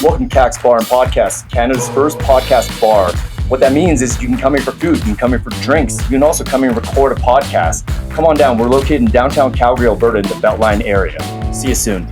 Welcome to Kaks Bar and Podcast, Canada's first podcast bar. What that means is you can come here for food, you can come here for drinks, you can also come here and record a podcast. Come on down, we're located in downtown Calgary, Alberta in the Beltline area. See you soon.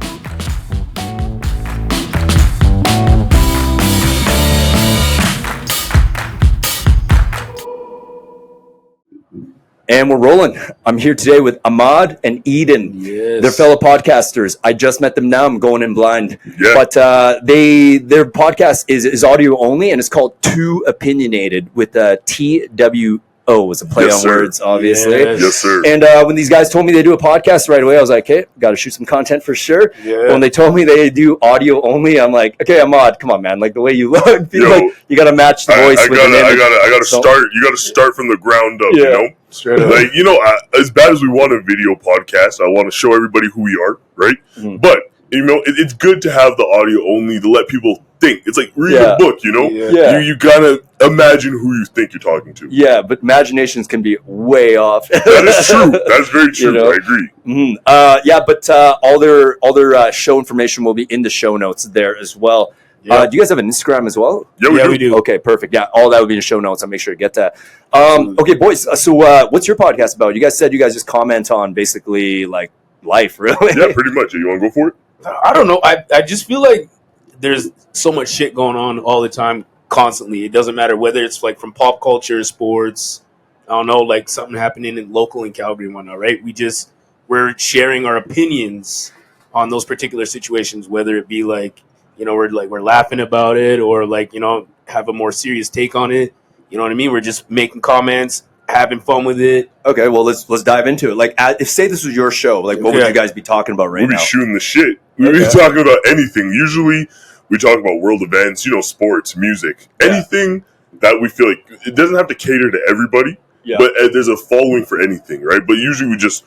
And we're rolling. I'm here today with Ahmad and Eden. Yes. They're fellow podcasters. I just met them now. I'm going in blind. Yeah. But their podcast is audio only, and it's called Too Opinionated with TWO was a play Yes, on sir. words, obviously. Yes, sir. And when these guys told me they do a podcast right away, I was like, hey, got to shoot some content for sure. Yeah. When they told me they do audio only, I'm like, okay, Ahmad, come on, man. Like the way you look, feel like you got to match the voice I with the image. gotta So- start. You gotta start from the ground up. Yeah. You know, Straight up. like as bad as we want a video podcast, I want to show everybody who we are, right? Mhm. But it's good to have the audio only to let people think. It's like reading Yeah. a book. You know, Yeah. you gotta imagine who you think you're talking to. Yeah, but imaginations can be way off. That is true. That's very true. You know? I agree. Mm-hmm. But all their show information will be in the show notes there as well. Yeah. Do you guys have an Instagram as well? Yeah, we do. Okay, perfect. Yeah, all that will be in the show notes. I'll make sure to get that. Absolutely. Okay, boys. So, what's your podcast about? You guys said you guys just comment on basically like life, really. Yeah, pretty much. You want to go for it? I don't know. I just feel like there's so much shit going on all the time, constantly. It doesn't matter whether it's like from pop culture, sports, I don't know, like something happening in local in Calgary and whatnot, right? We're sharing our opinions on those particular situations, whether it be like, we're laughing about it or like, have a more serious take on it. You know what I mean? We're just making comments, having fun with it. Okay, well let's dive into it. Like, if say this was your show, like what would Okay. you guys be talking about right We'll be now? shooting the shit. We'll be Okay. talking about anything. Usually, we talk about world events, sports, music, Yeah. anything that we feel like it doesn't have to cater to everybody, Yeah. but there's a following for anything, right? But usually we just,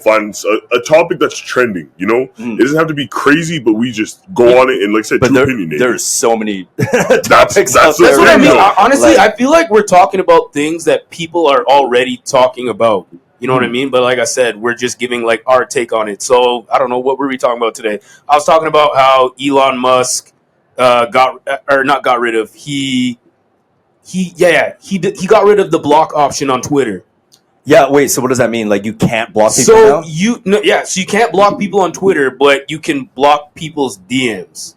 find a topic that's trending, Mm. It doesn't have to be crazy, but we just go on it and, like I said, But too opinionated. there's so many That's topics out the there. That's what I mean. No. Honestly, Like- I feel like we're talking about things that people are already talking about. You know what I mean? But like I said, we're just giving like our take on it. So I don't know, what were we talking about today? I was talking about how Elon Musk he got rid of the block option on Twitter. Yeah, wait, so what does that mean? Like you can't block people So now? so you can't block people on Twitter, but you can block people's DMs.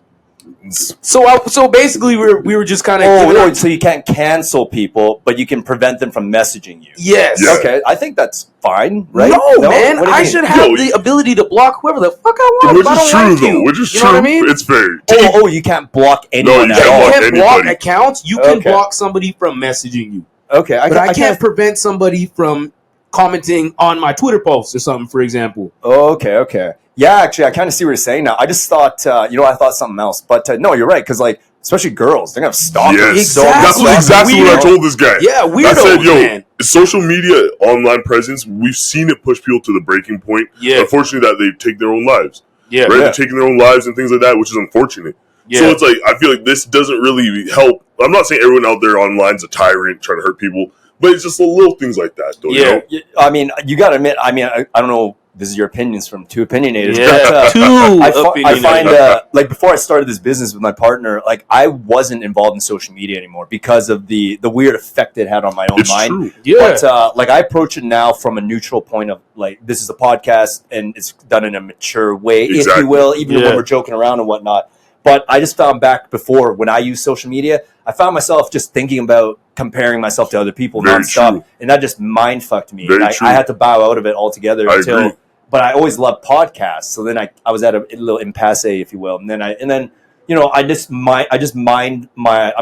So basically, we were just kind of So you can't cancel people, but you can prevent them from messaging you. yes. Yeah. Okay, I think that's fine, right? No, man, What do you I mean? should have No, the ability to block whoever the fuck I want. Which if I is don't true, like though. you. Which is You true. know what I mean? It's very. Oh, you can't block anyone you at can't all. You block can't block anybody. accounts. You can Okay. block somebody from messaging you, Okay, but I can't prevent somebody from commenting on my Twitter post or something, for example. Okay. Yeah, actually, I kind of see what you're saying now. I just thought, I thought something else. But no, you're right, because, like, especially girls, they're going to have stalkers. Yes, So Exactly. that's exactly what I Weirdo. told this guy. Yeah, I weirdos, said, man. social media, online presence, we've seen it push people to the breaking point. Yeah, Unfortunately, that they take their own lives. yeah, Right? Yeah. They're taking their own lives and things like that, which is unfortunate. yeah. So it's like, I feel like this doesn't really help. I'm not saying everyone out there online is a tyrant trying to hurt people, but it's just the little things like that, though. Yeah. I mean, you got to admit, I don't know, this is your opinions from Two Opinionated. Yeah, But, I find, like, before I started this business with my partner, like, I wasn't involved in social media anymore because of the weird effect it had on my own It's mind. true. yeah. But like I approach it now from a neutral point of like this is a podcast and it's done in a mature way, if Exactly. you will, even Yeah. when we're joking around and whatnot. But I just found back before when I used social media, I found myself just thinking about comparing myself to other people Very nonstop, true. and that just mind fucked me. Very And true. I had to bow out of it altogether I until. agree. But I always loved podcasts, so then I was at a little impasse, if you will, and then I'm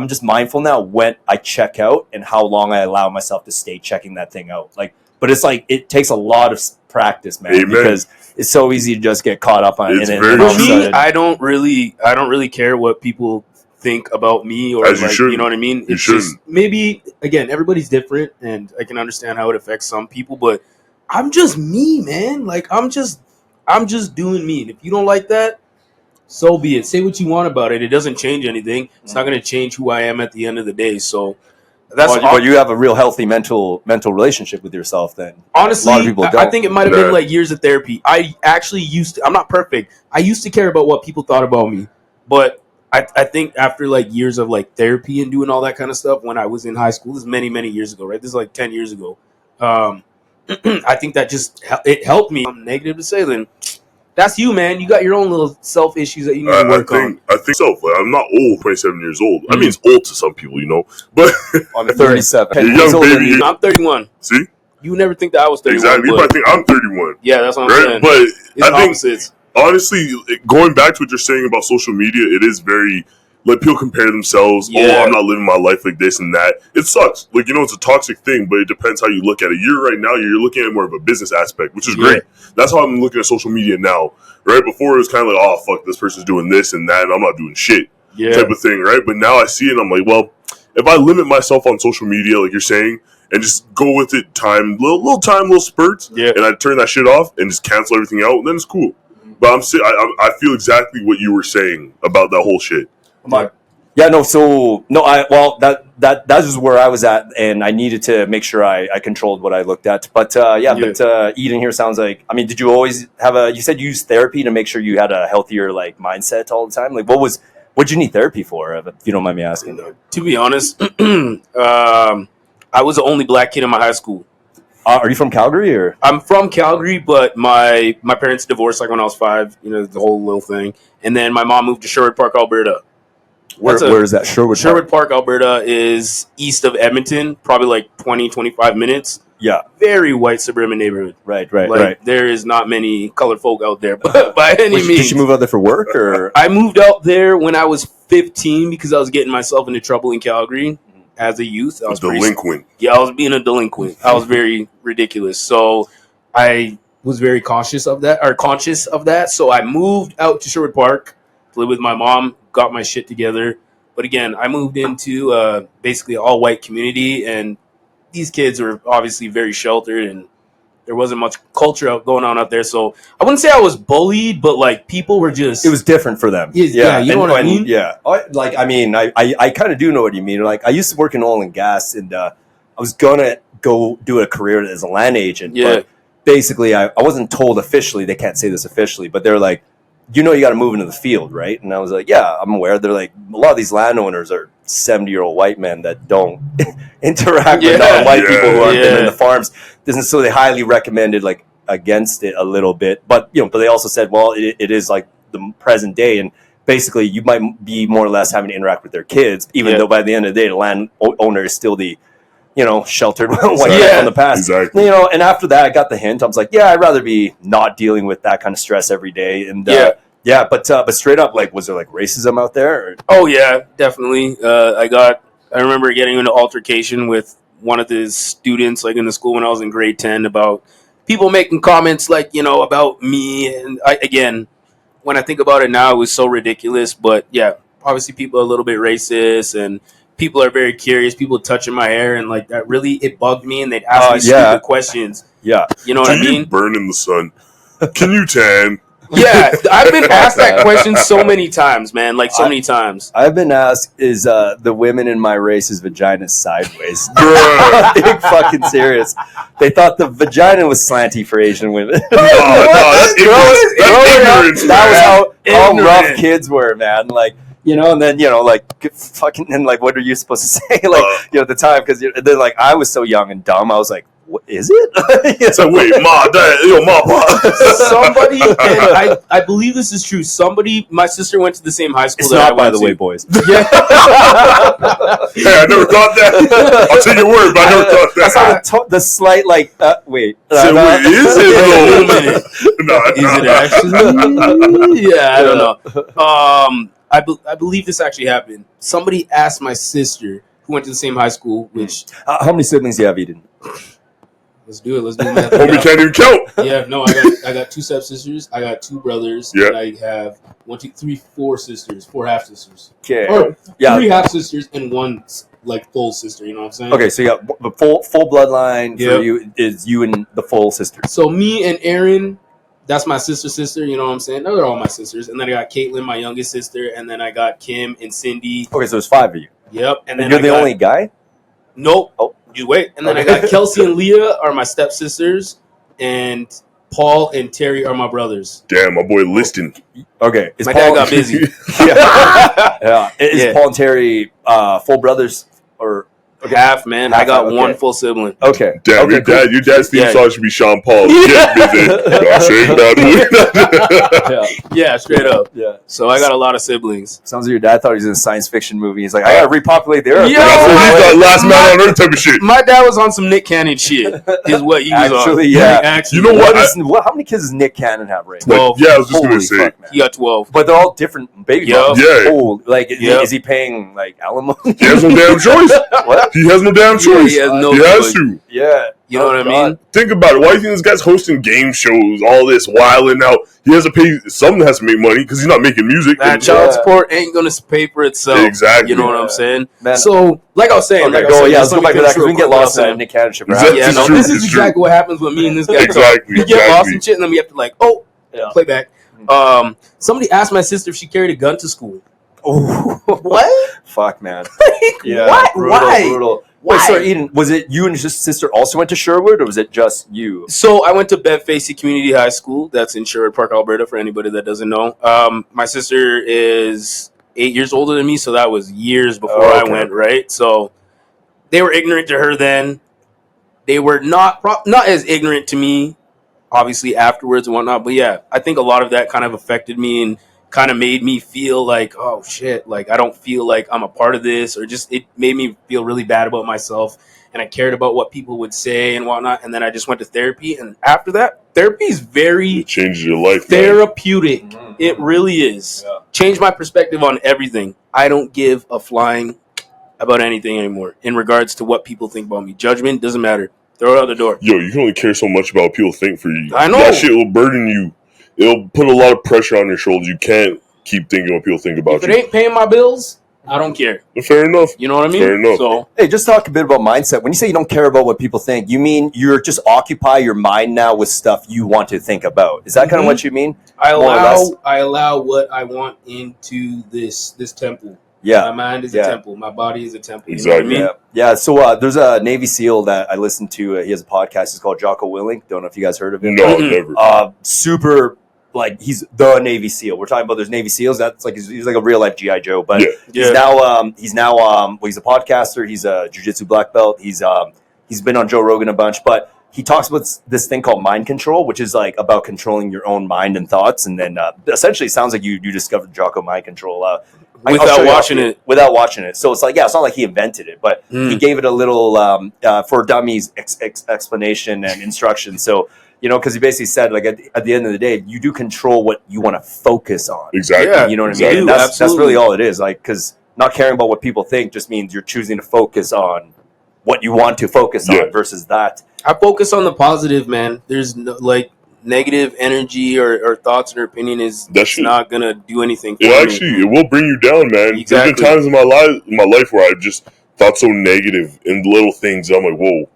just mindful now when I check out and how long I allow myself to stay checking that thing out. Like, but it's like it takes a lot of practice, man, Amen. because it's so easy to just get caught up on it. It's And very all of For a me, sudden- I don't really care what people think about me or As you like, shouldn't. you know what I mean? You It's just shouldn't. maybe again, everybody's different and I can understand how it affects some people, but I'm just me, man. Like I'm just doing me. And if you don't like that, so be it. Say what you want about it. It doesn't change anything. It's not going to change who I am at the end of the day. So that's but you have a real healthy mental relationship with yourself. Then honestly, a lot of people I don't. think it might have Yeah. been like years of therapy. I actually used to, I'm not perfect. I used to care about what people thought about me, but I think after like years of like therapy and doing all that kind of stuff when I was in high school, this is many years ago, right? This is like 10 years ago. I think that it helped me. I'm negative to say, then that's you, man. You got your own little self issues that you need to work on. I think so. Like, I'm not old, 27 years old. I mean, it's old to some people, you know. But I'm 37. You're young, baby. I'm 31. See? You would never think that I was 31. Exactly. You probably think I'm 31. Yeah, that's what I'm saying. But it's I think, opposites. honestly, going back to what you're saying about social media, it is very, like, people compare themselves. Yeah. Oh, I'm not living my life like this and that. It sucks. Like, you know, it's a toxic thing, but it depends how you look at it. Right now, you're looking at more of a business aspect, which is great. That's how I'm looking at social media now, right? Before, it was kind of like, oh, fuck, this person's doing this and that, and I'm not doing shit type of thing, right? But now I see it, and I'm like, well, if I limit myself on social media, like you're saying, and just go with it little spurts, and I turn that shit off and just cancel everything out, then it's cool. But I feel exactly what you were saying about that whole shit. That is where I was at, and I needed to make sure I controlled what I looked at. But Eden here sounds like, I mean, did you always you said you used therapy to make sure you had a healthier like mindset all the time? Like, what'd you need therapy for, if you don't mind me asking? To be honest, I was the only black kid in my high school. Are you from Calgary, or? I'm from Calgary, but my parents divorced like when I was 5. You know, the whole little thing, and then my mom moved to Sherwood Park, Alberta. Where is that? Sherwood Park, Alberta is east of Edmonton, probably like 20-25 minutes. Yeah. Very white suburban neighborhood. Right. There is not many colored folk out there, but by any means. Did you move out there for work, or? I moved out there when I was 15 because I was getting myself into trouble in Calgary as a youth. I was delinquent. I was being a delinquent. I was very ridiculous. So I was very conscious of that. So I moved out to Sherwood Park to live with my mom, got my shit together. But again, I moved into basically all white community, and these kids were obviously very sheltered, and there wasn't much culture going on out there. So I wouldn't say I was bullied, but like people were just... It was different for them. Yeah, you know what I mean? Yeah. I kind of do know what you mean. Like, I used to work in oil and gas, and I was going to go do a career as a land agent. Yeah. But basically, I wasn't told officially, they can't say this officially, but they're like, you know, you got to move into the field, right? And I was like, yeah, I'm aware. They're like, a lot of these landowners are 70-year-old white men that don't interact with non-white people who aren't been in the farms. So they highly recommended like against it a little bit. But but they also said, well, it is like the present day, and basically you might be more or less having to interact with their kids, even though by the end of the day, the landowner is still the sheltered white man from the past. Exactly. And after that, I got the hint. I was like, yeah, I'd rather be not dealing with that kind of stress every day. And but straight up, like, was there like racism out there? Or? Oh yeah, definitely. I remember getting into an altercation with one of the students, like in the school when I was in grade 10, about people making comments like about me. And again, when I think about it now, it was so ridiculous. But yeah, obviously people are a little bit racist, and people are very curious. People touching my hair, and like that really, it bugged me, and they'd ask me stupid questions. Yeah. You know what I mean? Can you burn in the sun? Can you tan? Yeah, I've been asked that question so many times, man. Like so many times. I've been asked, is the women in my race's vagina sideways? Big fucking serious. They thought the vagina was slanty for Asian women. That's ignorance. That was how rough kids were, man. Like, and then, like, fucking, and like, what are you supposed to say? Like, at the time, because they're like, I was so young and dumb. I was like, what is it? So wait, ma, dad, ma, pa. Somebody, and I believe this is true. My sister went to the same high school it's that not, I went by the to. way, boys. Yeah. Hey, I never thought that. I'll take your word, but I never thought that. That's how the slight, like, wait. So wait, is it though? No, is it actually? Yeah, I don't know. I believe this actually happened. Somebody asked my sister, who went to the same high school, which... how many siblings do you have, Eden? Let's do it. Let's do math. We can't even count. Yeah, no, I got 2 stepsisters. I got 2 brothers. Yeah. And I have 4 sisters, 4 half sisters. Okay. Or 3 half sisters and 1 like full sister. You know what I'm saying? Okay, so you got the full bloodline for you is you and the full sisters. So me and Erin, that's my sister. You know what I'm saying? No, they're all my sisters. And then I got Caitlin, my youngest sister, and then I got Kim and Cindy. Okay, so there's 5 of you. Yep. And then you're the only guy? Nope. Oh. You wait. And then I got Kelsey and Leah are my stepsisters, and Paul and Terry are my brothers. Damn, my boy Liston. Okay. My dad got busy. Yeah. Is Yeah. Paul and Terry full brothers or Half, man. Half, I got okay. one full sibling. okay? Damn, Okay, your dad's theme Yeah. song should be Sean Paul. Get busy. Don't shake that Yeah. Yeah, straight up. Yeah. So I got a lot of siblings. Sounds like your dad thought he was in a science fiction movie. He's like, I gotta repopulate the earth. Yo! That's what he thought, last man on earth type of shit. My dad was on some Nick Cannon shit. Is what he was Actually, on. yeah. Actually, You know what? How many kids does Nick Cannon have right now? Like, 12. yeah, I was just Holy gonna say. fuck, man. He got 12. But they're all different baby Yup. moms. Yeah. Oh, like Yup. is he paying like alimony? He has no damn choice. What? He has no damn choice. he has no He has choice. to. Yeah. You know what I mean? Think about it. Why do you think this guy's hosting game shows, all this, wilding out? He has to pay, someone has to make money because he's not making music. Man, child support ain't gonna pay for itself. Exactly. You know what Yeah. I'm saying? Man. So, like I was saying, Okay, like I go. said, Yeah, just let's go let back me to that finish because we can real get quick lost what I in was Nick Cannon shit. Exactly. Yeah, It's no, true, this is it's true. exactly what happens when me and this guy talk. Exactly. We get lost Exactly. in shit, and then we have to Yeah. play back. Somebody asked my sister if she carried a gun to school. Oh, What? fuck, man. Like, Yeah. what? Brutal, Why? brutal. Why? Wait, sorry, Eden. Was it you and your sister also went to Sherwood, or was it just you? So I went to Bedfacey Community High School. That's in Sherwood Park, Alberta. For anybody that doesn't know, my sister is 8 years older than me, so that was years before Oh, I okay. went. Right, so they were ignorant to her then. They were not as ignorant to me, obviously afterwards and whatnot. But yeah, I think a lot of that kind of affected me and kind of made me feel like, oh shit, like I don't feel like I'm a part of this, or just it made me feel really bad about myself. And I cared about what people would say and whatnot. And then I just went to therapy. And after that, therapy is very It changes your life, man. therapeutic. Mhm. It really is. Yeah. Changed my perspective on everything. I don't give a flying about anything anymore in regards to what people think about me. Judgment doesn't matter. Throw it out the door. Yo, you can only care so much about what people think for you. I know. That shit will burden you. It'll put a lot of pressure on your shoulders. You can't keep thinking what people think about If it you. ain't paying my bills, I don't care. Fair enough. You know what I mean? Fair enough. So Hey, just talk a bit about mindset. When you say you don't care about what people think, you mean you're just occupy your mind now with stuff you want to think about. Is that kind of Mhm. what you mean? I More or less. allow what I want into this temple. Yeah. My mind is Yeah. a temple. My body is a temple. You Exactly. know what I mean? Yeah. So there's a Navy SEAL that I listen to. He has a podcast. It's called Jocko Willink. Don't know if you guys heard of him. No, Mhm. never. Super, like he's the Navy SEAL. We're talking about there's Navy SEALs. That's like he's like a real life GI Joe. But Yeah. he's now well, he's a podcaster. He's a jiu-jitsu black belt. He's been on Joe Rogan a bunch, but he talks about this thing called mind control, which is like about controlling your own mind and thoughts. And then essentially, it sounds like you discovered Jocko mind control. I'll show Without you watching after- it. Without watching it. So it's like, yeah, it's not like he invented it, but he gave it a little for dummies explanation and instruction. So, you know, because he basically said, like, at the end of the day, you do control what you want to focus on. Exactly. Yeah. You know what I Exactly. mean? And that's Absolutely. really all it is. Like, because not caring about what people think just means you're choosing to focus on what you want to focus Yeah. on versus that. I focus on the positive, man. There's no, like negative energy or thoughts or opinion is That it's shit- not gonna do anything for It me. actually, it will bring you down, man. Exactly. There's been times in my life where I've just thought so negative in little things. I'm like, whoa,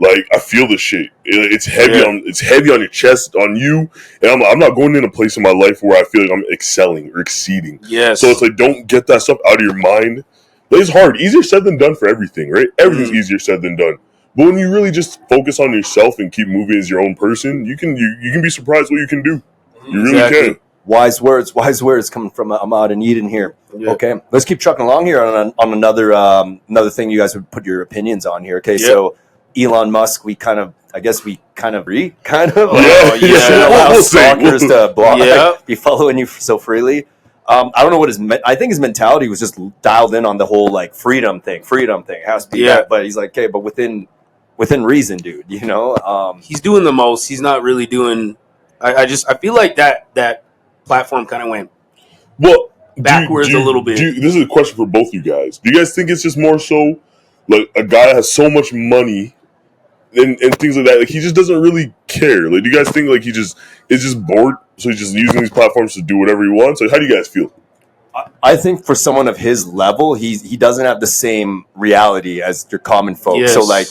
like I feel this shit. It's heavy Yeah. it's heavy on your chest, on you, and I'm not going in a place in my life where I feel like I'm excelling or exceeding. Yes. So it's like, don't get that stuff out of your mind. Like, it's hard, easier said than done for everything, right? Everything's easier said than done. But when you really just focus on yourself and keep moving as your own person, you can be surprised what you can do. You really Exactly. can. Wise words coming from Ahmad and Eden here. Yeah. Okay, let's keep trucking along here on another thing you guys would put your opinions on here. Okay, Yep. so Elon Musk, we kind of agree. Yeah. yeah. Shouldn't allow We'll see. stalkers to block, Yeah. be following you so freely. I don't know what I think his mentality was just dialed in on the whole like freedom thing. It has to be Yeah. that. But he's like, okay, but within reason, dude. You know, He's doing the most. He's not really doing. I feel like that platform kind of went Well, backwards a little bit. This is a question for both you guys. Do you guys think it's just more so like a guy that has so much money and things like that? Like he just doesn't really care. Like, do you guys think like he just is just bored, so he's just using these platforms to do whatever he wants? Like, how do you guys feel? I think for someone of his level, he doesn't have the same reality as your common folk. Yes. So like,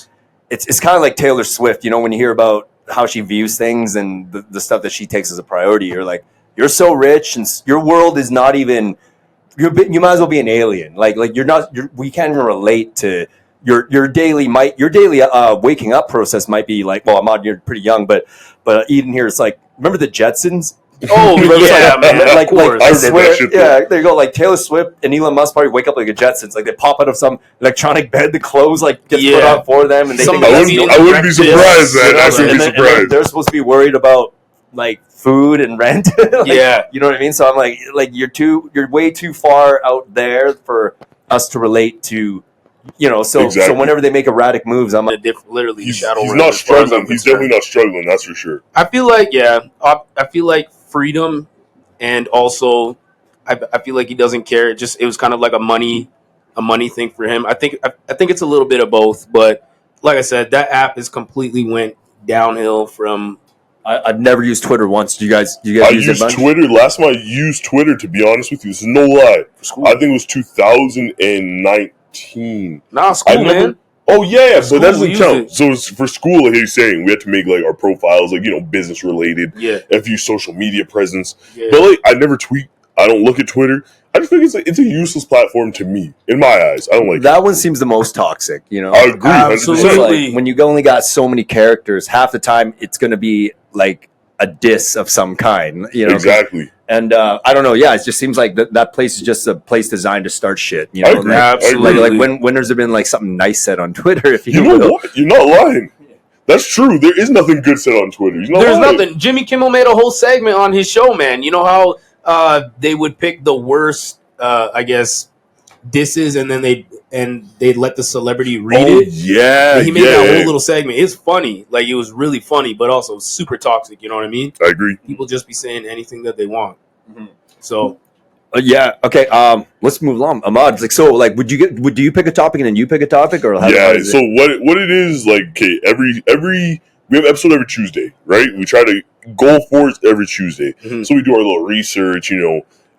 it's kind of like Taylor Swift. You know, when you hear about how she views things and the stuff that she takes as a priority, you're like, you're so rich and your world is not even. You might as well be an alien. Like we can't even relate to your daily waking up process might be like, well, Ahmad, you're pretty young, but Eden here is like, remember the Jetsons? Oh yeah, man. Like I swear, there you go. Like Taylor Swift and Elon Musk probably wake up like a Jetsons. Like they pop out of some electronic bed, the clothes like gets put on for them, and they think I wouldn't be surprised, man. I wouldn't be surprised. They're supposed to be worried about like food and rent. Like, yeah, you know what I mean. So I'm like you're way too far out there for us to relate to. You know, so whenever they make erratic moves, I'm like, literally he's shadow. He's not struggling. He's definitely not struggling. That's for sure. I feel like I feel like freedom, and also I feel like he doesn't care. It was kind of like a money thing for him. I think it's a little bit of both, but like I said, that app is completely went downhill from. I've never used Twitter once. Do you guys use it much? Twitter. Last time I used Twitter, to be honest with you, this is no lie. I think it was 2019. Nah, school, man. Oh yeah, so that doesn't count. So it's for school, like he's saying, we had to make like our profiles, like business related. Yeah. A few social media presence. Yeah. But like, I never tweet. I don't look at Twitter. I just think it's a useless platform to me, in my eyes. I don't like that one. Seems the most toxic. I agree. Absolutely. Like, when you only got so many characters, half the time it's going to be like a diss of some kind. Exactly. And I don't know. Yeah, it just seems like that place is just a place designed to start shit. I agree. Absolutely. Like when has there been like something nice said on Twitter? If you know what, you're not lying. That's true. There is nothing good said on Twitter. There's nothing. Jimmy Kimmel made a whole segment on his show, man. You know how they would pick the worst, I guess, disses, and then they'd let the celebrity read it. Yeah, he made that whole little segment. It's funny, like it was really funny, but also super toxic. You know what I mean? I agree. People just be saying anything that they want. Mm-hmm. So, yeah. Okay. Let's move along. Ahmad, would you pick a topic and then you pick a topic, or what it is like? Okay, every we have an episode every Tuesday, right? We try to go forward every Tuesday, so we do our little research.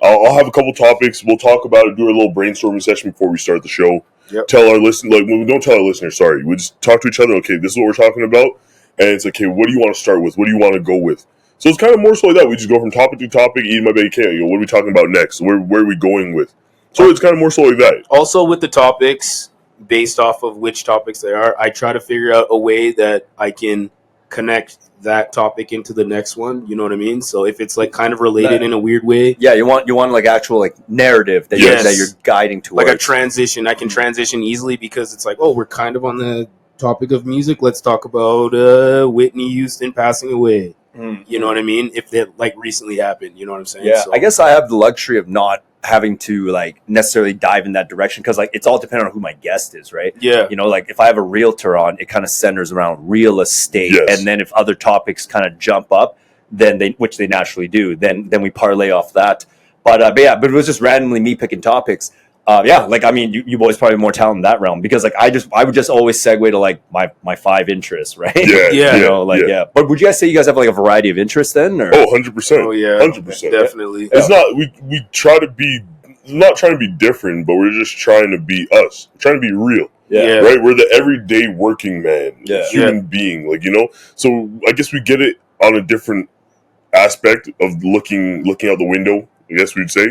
I'll have a couple topics. We'll talk about it, do a little brainstorming session before we start the show. Yep. Tell our listeners, when we don't tell our listeners, sorry, we just talk to each other. Okay, this is what we're talking about, and it's okay. What do you want to start with? What do you want to go with? So it's kind of more so like that. We just go from topic to topic. Eat my baby can. What are we talking about next? Where are we going with? So it's kind of more so like that. Also, with the topics, based off of which topics they are, I try to figure out a way that I can connect that topic into the next one. You know what I mean? So if it's like kind of related in a weird way, you want like actual like narrative that you're guiding towards, like a transition. I can transition easily because it's like, oh, we're kind of on the topic of music. Let's talk about Whitney Houston passing away. You know what I mean? If that like recently happened, you know what I'm saying? Yeah, so, I guess I have the luxury of not having to like necessarily dive in that direction because like it's all dependent on who my guest is, right? Yeah. Like if I have a realtor on, it kind of centers around real estate, and then if other topics kind of jump up, then which they naturally do, then we parlay off that. But it was just randomly me picking topics. You boys probably more talent in that realm because like I would just always segue to like my 5 interests, right? Yeah. But would you guys say you guys have like a variety of interests then? Or? 100%. Oh yeah, 100%. Definitely. It's not we try to be not trying to be different, but we're just trying to be us. We're trying to be real. Yeah. Right? We're the everyday working man, human being, So I guess we get it on a different aspect of looking out the window, I guess we'd say.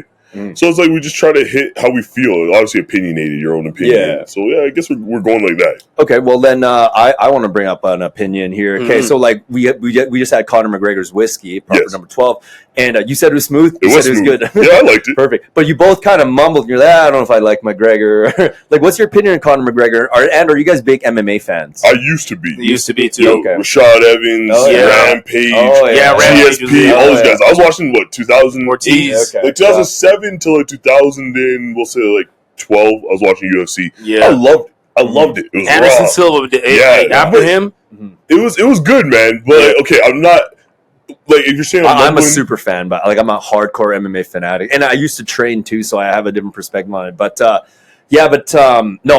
So it's like we just try to hit how we feel. Obviously, opinionated, your own opinion. Yeah. So I guess we're going like that. Okay, well then I want to bring up an opinion here. Okay, so like we just had Conor McGregor's whiskey, proper number 12, and you said it was smooth. You said it was good. Yeah, I liked it. Perfect. But you both kind of mumbled. You're like, I don't know if I like McGregor. Like, what's your opinion on Conor McGregor? Are you guys big MMA fans? I used to be. Used to be too. Okay. Rashad Evans, Rampage, Rampage, GSP, all those guys. I was watching 2000 Ortiz, like 2007 till like 2000, and we'll say like 12. I was watching UFC. Yeah, I loved it. It was Anderson raw. Silva. After him, it was good, man. But okay, I'm not. Like if you're saying I'm a super fan, but like I'm a hardcore MMA fanatic, and I used to train too, so I have a different perspective on it. But no,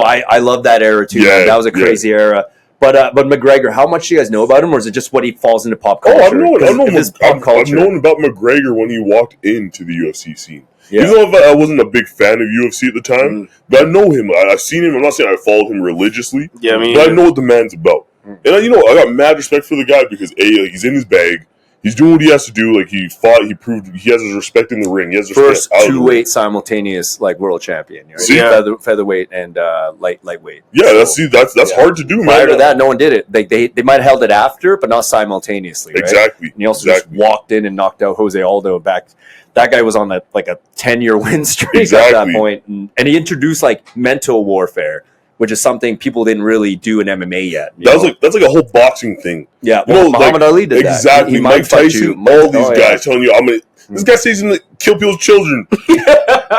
I love that era too. Yeah, that was a crazy era. But McGregor, how much do you guys know about him, or is it just what he falls into pop culture? I've known about McGregor when he walked into the UFC scene. Yeah. Even though I wasn't a big fan of UFC at the time, but I know him. I've seen him. I'm not saying I followed him religiously, but I know what the man's about. And I got mad respect for the guy because he's in his bag. He's doing what he has to do. Like, he fought, he proved he has his respect in the ring. He has first 2-weight simultaneous like world champion. Right? See? Featherweight and lightweight. Yeah, that's hard to do, man. Prior to that, no one did it. They might have held it after, but not simultaneously. Right? Exactly. And he also just walked in and knocked out Jose Aldo back. That guy was on a 10-year win streak at that point, and he introduced like mental warfare, which is something people didn't really do in MMA yet. That's like a whole boxing thing. Yeah, well, Muhammad Ali did that. Exactly. Mike Tyson, all these guys telling you, this guy says he's going to kill people's children. He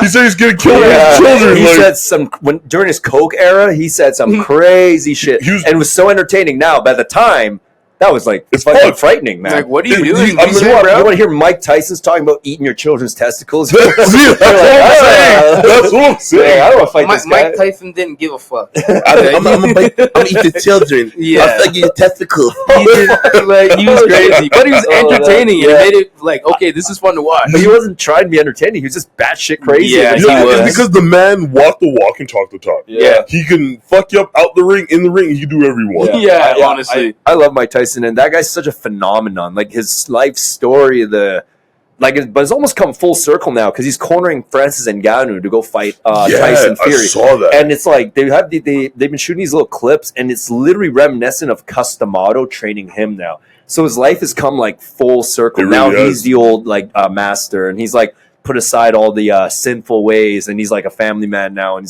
said he's going to kill his children. He said during his Coke era, he said some crazy shit, and it was so entertaining. Now, by the time, that was it's fucking frightening, man. Like, what are you doing? You want to hear Mike Tyson's talking about eating your children's testicles? That's what I'm saying. I don't want to fight this guy. Mike Tyson didn't give a fuck. I'm gonna eat the children. Yeah, I'll fuck your testicles. He was crazy, but he was entertaining. And it made it okay, this is fun to watch. But he wasn't trying to be entertaining. He was just batshit crazy. Yeah, he was. Because the man walked the walk and talked the talk. Yeah, he can fuck you up out the ring, in the ring. He can do whatever he wants. Yeah, honestly, I love Mike Tyson, and that guy's such a phenomenon. Like his life story, but it's almost come full circle now because he's cornering Francis Ngannou to go fight Tyson Fury. I saw that, and it's like they've been shooting these little clips, and it's literally reminiscent of Customato training him now. So his life has come full circle. Really now has. He's the old master, and he's put aside all the sinful ways, and he's a family man now, and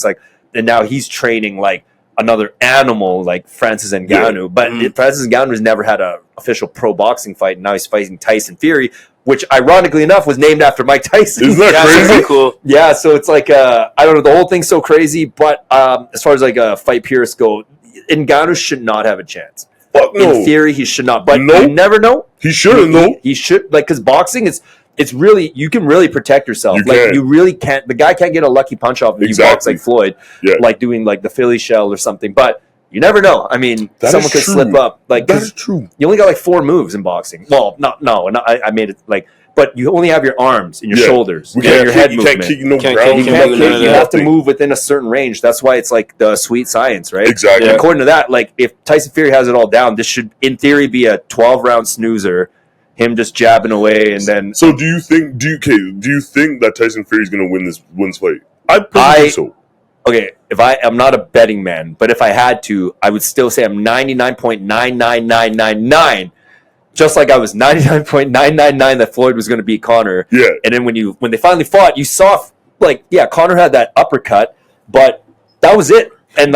now he's training another animal like Francis Ngannou. But Francis Ngannou has never had an official pro boxing fight, and now he's fighting Tyson Fury, which ironically enough was named after Mike Tyson. Isn't that crazy? So cool. Yeah, so it's I don't know, the whole thing's so crazy, but as far as fight purists go, Ngannou should not have a chance. Fuck no. In theory, he should not, but you never know. He shouldn't know. He should, because boxing it's really, you can really protect yourself. You really can't. The guy can't get a lucky punch off if you box like Floyd, doing the Philly shell or something. But you never know. I mean, someone could slip up. That's true. You only got 4 moves in boxing. Well, I made it but you only have your arms and your shoulders and your head movement. You can't kick. You have to move within a certain range. That's why it's the sweet science, right? Exactly. And according to that, if Tyson Fury has it all down, this should, in theory, be a 12-round snoozer. Him just jabbing away, and then. So do you think that Tyson Fury is going to win this fight? I think so. Okay, I'm not a betting man, but if I had to, I would still say I'm 99.99999. Just like I was 99.999 that Floyd was going to beat Conor. Yeah. And then when they finally fought, you saw Conor had that uppercut, but that was it. And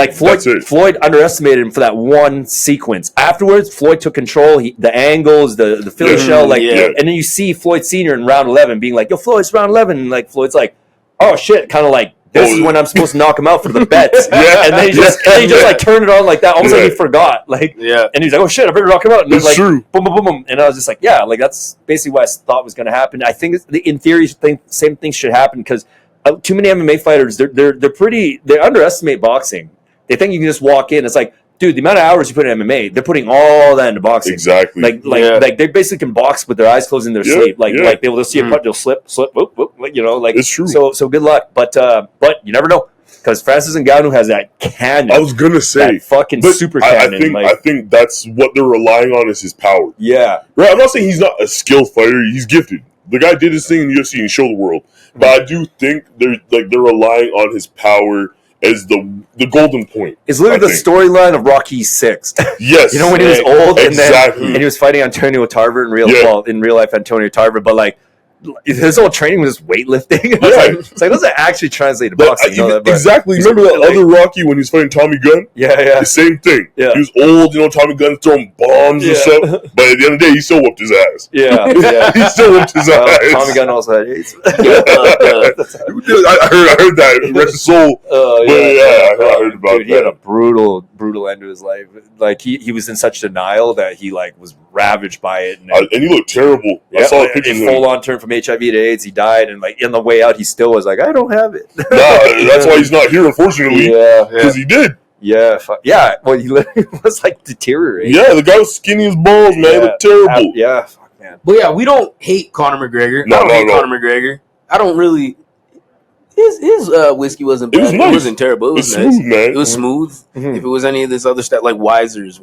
Floyd underestimated him for that one sequence. Afterwards, Floyd took control. The angles, the Philly shell, and then you see Floyd Sr. in round 11 being like, "Yo, Floyd, it's round 11." And Floyd's like, "Oh shit!" Kind of this is when I'm supposed to knock him out for the bets. And then he just turned it on like that, almost like he forgot. And he's like, "Oh shit, I better knock him out." And it's true. Boom, boom, boom, boom. And I was just that's basically what I thought was going to happen. I think in theory, same thing should happen because too many MMA fighters, they underestimate boxing. They think you can just walk in. It's dude, the amount of hours you put in MMA, they're putting all that into boxing. Exactly. They basically can box with their eyes closed in their sleep. They'll see a punch, they'll slip, whoop, whoop, it's true. So good luck. But you never know. Because Francis Ngannou has that cannon. I was gonna say that fucking super cannon. I think that's what they're relying on is his power. Yeah. Right. I'm not saying he's not a skilled fighter. He's gifted. The guy did his thing in the UFC and showed the world. But I do think they're relying on his power as the golden point. It's literally the storyline of Rocky 6. Yes. When he was old and he was fighting Antonio Tarver in real life Antonio Tarver, but his whole training was weightlifting. It's doesn't actually translate to boxing. Exactly. Remember that other Rocky when he was fighting Tommy Gunn? Yeah. The same thing. Yeah. He was old, Tommy Gunn throwing bombs and stuff. But at the end of the day, he still whooped his ass. Yeah. He still whooped his ass. Tommy Gunn also had AIDS. I heard that. Rest his soul. I heard about that. He had a brutal end to his life. He was in such denial that he was ravaged by it. And he looked terrible. I saw a picture of him. Full on turn from HIV to AIDS. He died, and in the way out, he still was I don't have it. That's why he's not here, unfortunately. Because he did. Yeah. Well, he literally was deteriorating. Yeah, the guy was skinny as balls, man. He looked terrible. Fuck, man. But we don't hate Conor McGregor. No, I don't hate Conor McGregor. I don't really. his whiskey wasn't bad. It was nice. It wasn't terrible. It was nice. Smooth, man. It was smooth. Mhm. If it was any of this other stuff like Wisers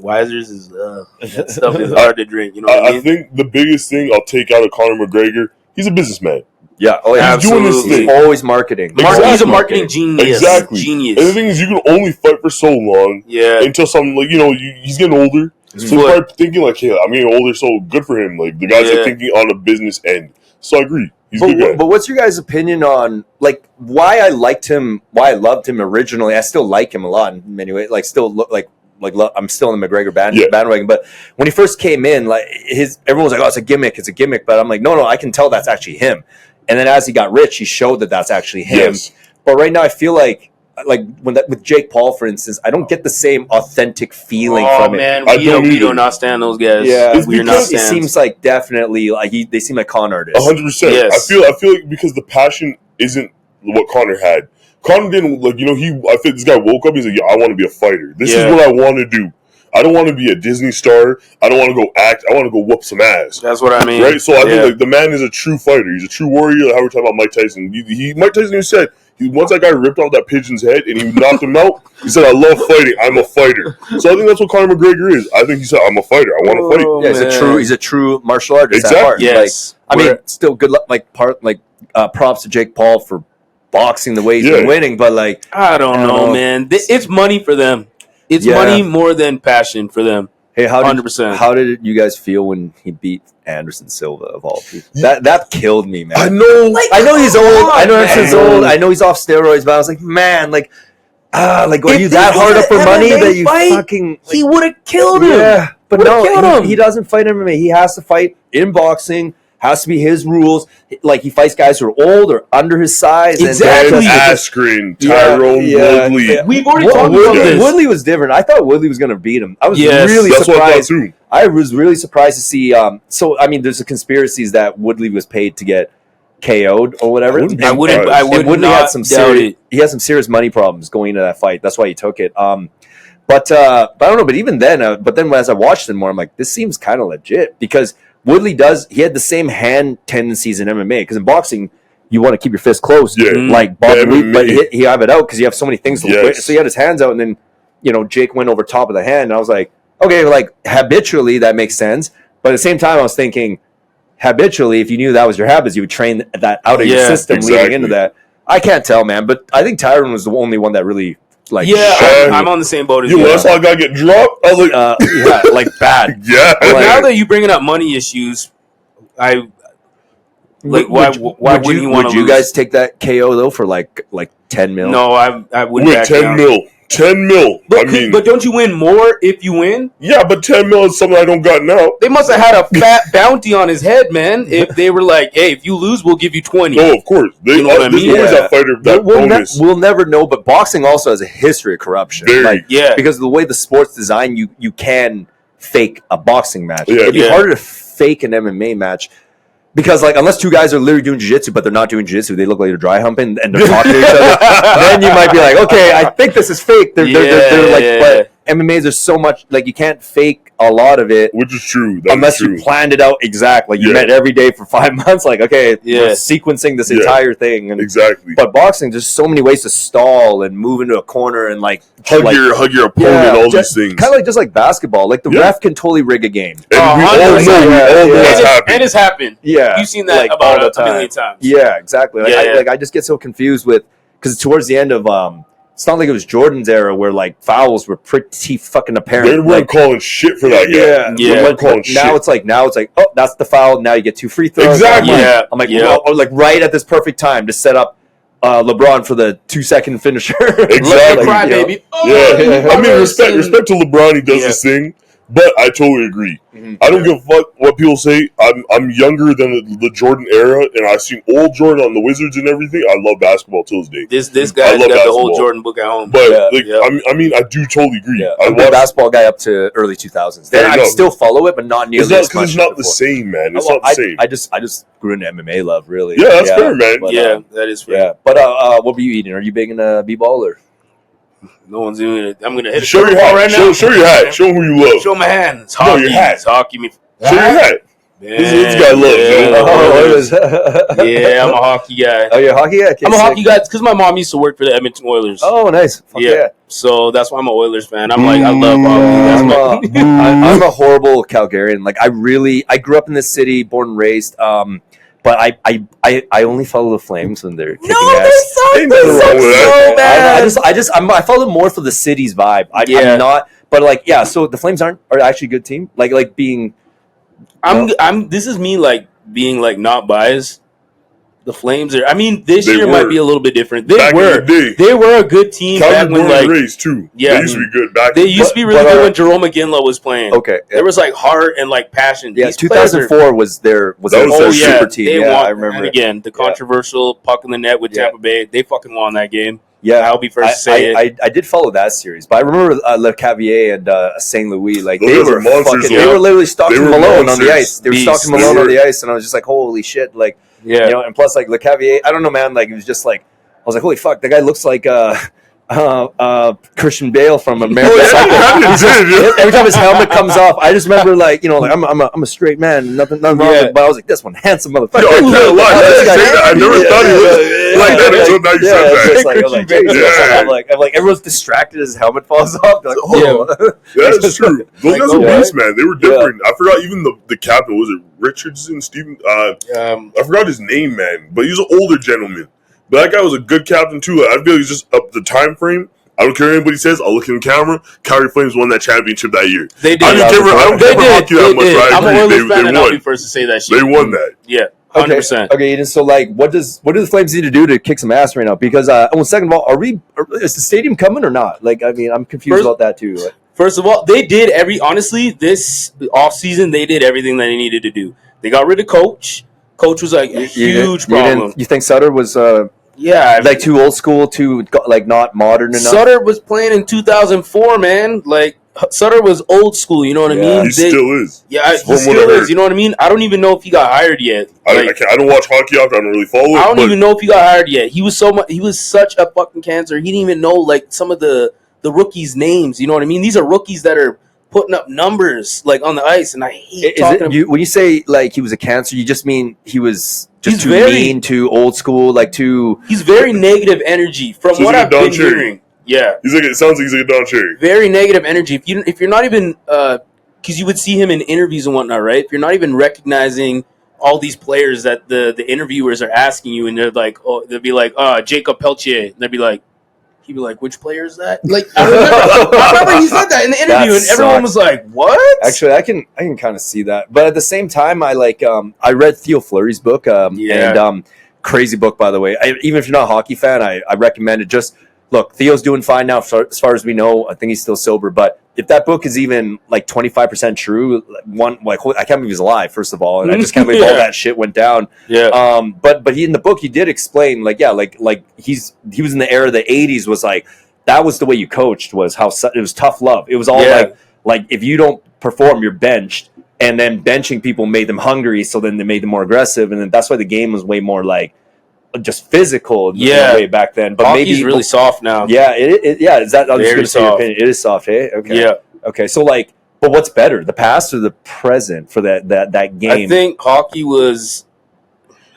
is that stuff is hard to drink. You know what I mean? I think the biggest thing I'll take out of Conor McGregor, he's a businessman. Yeah, oh yeah, He's doing his Absolutely. thing. always marketing. Exactly. He's a marketing genius. Exactly. Genius. And the thing is, you can only fight for so long Yeah. until something like he's getting older. So he's probably thinking like, hey, I'm getting older, so good for him. Like the guys are thinking on a business end. So I agree. He's a good guy. But what's your guys' opinion on like why I liked him, why I loved him originally? I still like him a lot in many ways. Like still look like I'm still in the McGregor bandwagon. But when he first came in, like everyone was like, "Oh, it's a gimmick." But I'm like, no, I can tell that's actually him. And then as he got rich, he showed that that's actually him. Yes. But right now, I feel like with Jake Paul, for instance, I don't get the same authentic feeling from it. Man, I we don't do either. not stand those guys. Yeah, It's we're not because it stands. seems like definitely like they seem like con artists. 100%. Yes. I feel like because the passion isn't what Conor had. Conor didn't I feel this guy woke up. He's like, yeah, I want to be a fighter. This is what I want to do. I don't want to be a Disney star. I don't want to go act. I want to go whoop some ass. That's what I mean. Right? So I think like the man is a true fighter. He's a true warrior. How we're talking about Mike Tyson. Mike Tyson even said, once that guy ripped off that pigeon's head and he knocked him out, he said, I love fighting. I'm a fighter. So I think that's what Conor McGregor is. I think he said, I'm a fighter. I want to fight. Yeah, he's a true martial artist Exactly. at heart. Yes. Like, I mean, still good luck. Props to Jake Paul for boxing the way he's been winning. But like, I don't know, man. It's money for them. It's money more than passion for them. hey, how 100%. did you guys feel when he beat Anderson Silva of all people? That killed me, man. I know. I know he's old. I know Anderson's man. old. I know he's off steroids, but I was like, man, are you that this hard was up for an money MMA that you fight, fucking? He would have killed him. Yeah, but Would've killed no, him. he doesn't fight MMA. He has to fight in boxing. Has to be his rules. Like he fights guys who are old or under his size. Exactly. Ben Askren, Tyrone Woodley. Yeah. We've already talked about this. Woodley was different. I thought Woodley was going to beat him. I was Yes, really That's what I thought surprised. too. I was really surprised to see. There's a conspiracies that Woodley was paid to get KO'd or whatever. I wouldn't- I would Woodley not had some doubt serious. it. He had some serious money problems going into that fight. That's why he took it. But I don't know. But even then, as I watched him more, I'm like, this seems kind of legit because Woodley he had the same hand tendencies in MMA because in boxing you want to keep your fist closed, Yeah. like Bobby MMA. Lee, but he have it out because you have so many things to Yes. so he had his hands out and then Jake went over top of the hand and I was like, okay, like habitually that makes sense, but at the same time I was thinking habitually if you knew that was your habits you would train that out of your system leading into that. I can't tell, man, but I think Tyron was the only one that really like I'm on the same boat as you. When I saw a guy get dropped, I was like, like bad. yeah. But Like- now that you're bringing up money issues, why would you want Would to you guys take that KO though for like 10 mil? No, I wouldn't. Wait, back 10 down. mil. 10 mil. But don't you win more if you win? Yeah, but 10 mil is something I don't got now. They must have had a fat bounty on his head, man. If they were like, "Hey, if you lose, we'll give you 20." No, of course. You know what I There's mean? always that fighter, that bonus. We'll never know, but boxing also has a history of corruption. Very. Yeah. Because of the way the sport's designed, you can fake a boxing match. Yeah. It'd be Yeah. harder to fake an MMA match. Because unless two guys are literally doing jiu-jitsu, but they're not doing jiu-jitsu, they look like they're dry humping and they're talking to each other. Then you might be like, okay, I think this is fake. They're like, but MMAs there's so much you can't fake a lot of it Which is true. That unless is true. you planned it out exactly. You Yeah. met every day for 5 months. Like, okay, we're sequencing this Yeah. entire thing. And Exactly. but boxing, there's so many ways to stall and move into a corner and hug your opponent, all these things. Kind of just like basketball. Like the ref can totally rig a game. And we all know, 100%. what's happening. And it's happened. Yeah, You've seen that like, about all the a million times. Yeah, exactly. Yeah. I just get so confused with because towards the end of it's not like it was Jordan's era where fouls were pretty fucking apparent. They weren't calling shit for that guy. Yeah. They weren't calling Now shit. it's like, oh, that's the foul. Now you get 2 free throws. Exactly. I'm like, or like right at this perfect time to set up LeBron for the 2-second finisher. Exactly. Cry, you know. baby. Yeah. I mean, respect to LeBron. He does his thing. But I totally agree. Mhm. I don't give a fuck what people say. I'm younger than the Jordan era, and I've seen old Jordan on the Wizards and everything. I love basketball till this day. This I guy's love got the basketball. old Jordan book at home. But Yeah. I mean, I do totally agree. Yeah, I I'm a watched, basketball guy up to early 2000s. Then There you I go. still follow it, but not nearly it's not as much. because it's not the before. same, man. It's Well, not the same. I just grew into MMA love, really. Yeah, that's fair, man. But, Yeah, that is fair. yeah. But what were you eating? Are you big in b-ball or? No one's doing it. I'm gonna hit Show a your hat right now. Show your hat. Show who you love. Show my hand. It's No, hockey. your hat. It's hockey. Show your hat. This guy loves Yeah, I'm a hockey guy. Oh, you're a hockey guy? Okay, I'm a sick. hockey guy because my mom used to work for the Edmonton Oilers. Oh, nice. Fuck yeah. So that's why I'm an Oilers fan. I'm like, I love hockey. That's I'm a horrible Calgarian. Like, I grew up in this city, born and raised. But I only follow the Flames when they're kicking ass. They suck so bad. I follow them more for the city's vibe. I'm not, but like, yeah. So the Flames are actually a good team. Like being. This is me like being like not biased. The Flames are. I mean, this year might be a little bit different. They were a good team back when like race too. Yeah, they used to be good back. They used to be really good when Jerome McGinley was playing. Okay, there was like heart and like passion. Yeah, 2004 was their super team. They won. I remember. And again, the controversial puck in the net with Tampa Bay. They fucking won that game. Yeah, I'll be first to say it. I did follow that series, but I remember Le Cavier and St. Louis. Like they were monsters. They were literally stalking Malone on the ice. They were stalking Malone on the ice, and I was just like, holy shit! Like, yeah, you know. And plus, like Le Cavier, I don't know, man. Like it was just like I was like, holy fuck, that guy looks like Christian Bale from American Psycho. Every time his helmet comes off, I just remember like, you know, like I'm a straight man, nothing wrong with it, but I was like, this one handsome motherfucker. Yo, I can't lie. I never thought he was like that until now you said that. I'm like everyone's distracted as his helmet falls off. They're like, oh, that's true. Those guys were beasts, man. They were different. I forgot even the captain, was it Richardson, Steven? I forgot his name, man, but he's an older gentleman. But that guy was a good captain too. I feel he's just up the time frame. I don't care what anybody says. I'll look in the camera. Calgary Flames won that championship that year. They did. I don't care for hockey that much. But I'm a Oilers fan, and I'll be won. first to say that shit. They won that. Yeah, 100%. Okay, so like, what do the Flames need to do to kick some ass right now? Because, well, second of all, is the stadium coming or not? Like, I mean, I'm confused about that too. Like, first of all, they did honestly, this offseason, they did everything that they needed to do. They got rid of Coach. Coach was like a huge problem. You think Sutter was... Yeah, like too old school, too like not modern enough. Sutter was playing in 2004, man. Like Sutter was old school. You know what I mean? He still is. Yeah, he still is. You know what I mean? I don't even know if he got hired yet. I don't watch hockey. I don't really follow it. I don't even know if he got hired yet. He was such a fucking cancer. He didn't even know like some of the rookies' names. You know what I mean? These are rookies that are putting up numbers like on the ice, and I hate talking. When you say like he was a cancer, you just mean he was just too mean, too old school, like too. He's very negative energy from what I've been hearing. Yeah, it sounds like he's like a Don Cherry. Very negative energy. If you're not even because you would see him in interviews and whatnot, right? If you're not even recognizing all these players that the interviewers are asking you, and they're like, oh, they'll be like, Jacob Peltier, and they'd be like. He'd be like, which player is that? Like, I remember he said that in the interview, and everyone was like, what? Actually, I can kind of see that. But at the same time, I read Theo Fleury's book, and crazy book, by the way. Even if you're not a hockey fan, I recommend it. Just look, Theo's doing fine now, as far as we know. I think he's still sober. But if that book is even like 25% true, I can't believe he's alive, first of all, and I just can't believe all that shit went down. Yeah. But he in the book he did explain like he was in the era of the 80s, was like that was the way you coached, was how it was tough love. It was all like if you don't perform, you're benched, and then benching people made them hungry, so then they made them more aggressive, and then that's why the game was way more like just physical way back then. But hockey's maybe really soft now. Yeah, is that I'm just gonna say your soft. opinion. It is soft, hey? Okay. Yeah. Okay. So like, but what's better, the past or the present for that game? I think hockey was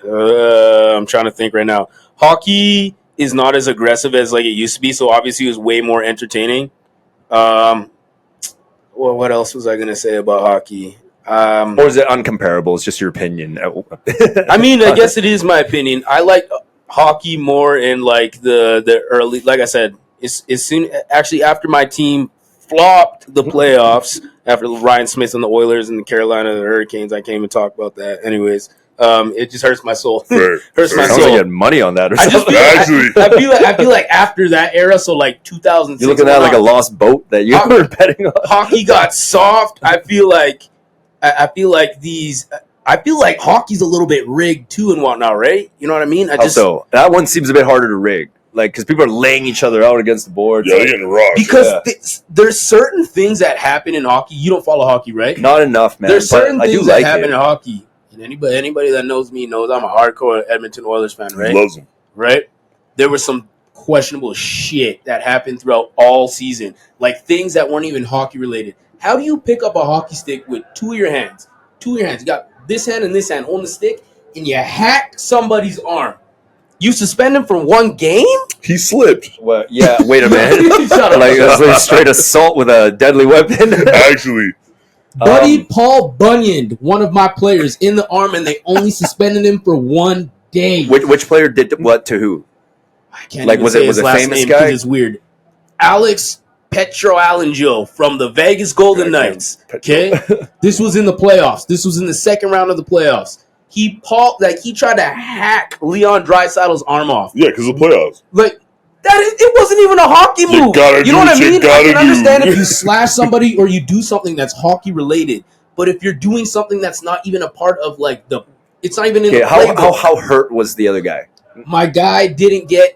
I'm trying to think right now. Hockey is not as aggressive as like it used to be, so obviously it was way more entertaining. Well, what else was I gonna say about hockey? Or is it uncomparable? It's just your opinion. I mean, I guess it is my opinion. I like hockey more in like the early, like I said, as soon actually after my team flopped the playoffs after Ryan Smith and the Oilers and the Carolina Hurricanes. I can't even talk about that. Anyways, it just hurts my soul. Hurts my soul. Like you had money on that or something. I feel like after that era, so like 2006. You're looking at like a lost boat that you were betting on. Hockey got soft. I feel like hockey's a little bit rigged too and whatnot, right? You know what I mean? Also, that one seems a bit harder to rig. Like, because people are laying each other out against the board. Yeah, they're getting rocked. Because there's certain things that happen in hockey. You don't follow hockey, right? Not enough, man. There's certain things that happen in hockey. And anybody that knows me knows I'm a hardcore Edmonton Oilers fan, right? Loves them. Right? There was some questionable shit that happened throughout all season. Like, things that weren't even hockey related. How do you pick up a hockey stick with two of your hands? You got this hand and this hand, holding the stick, and you hack somebody's arm. You suspend him for 1 game? He slipped. Well, yeah, wait a minute. Shut up. Like, it was like straight assault with a deadly weapon. Actually, Buddy Paul Bunyan, one of my players, in the arm, and they only suspended him for 1 day. Which player did what to who? I can't Like, even was say it his a last famous name guy? 'cause it's weird. Alex Petroalangio from the Vegas Golden Knights. Okay, this was in the playoffs. This was in the second round of the playoffs. He tried to hack Leon Draisaitl's arm off. yeah, because of the playoffs. Like it wasn't even a hockey move. You know what I mean? I can understand if you slash somebody or you do something that's hockey related, but if you're doing something that's not even a part of it's not even in the playbook. How hurt was the other guy? My guy didn't get.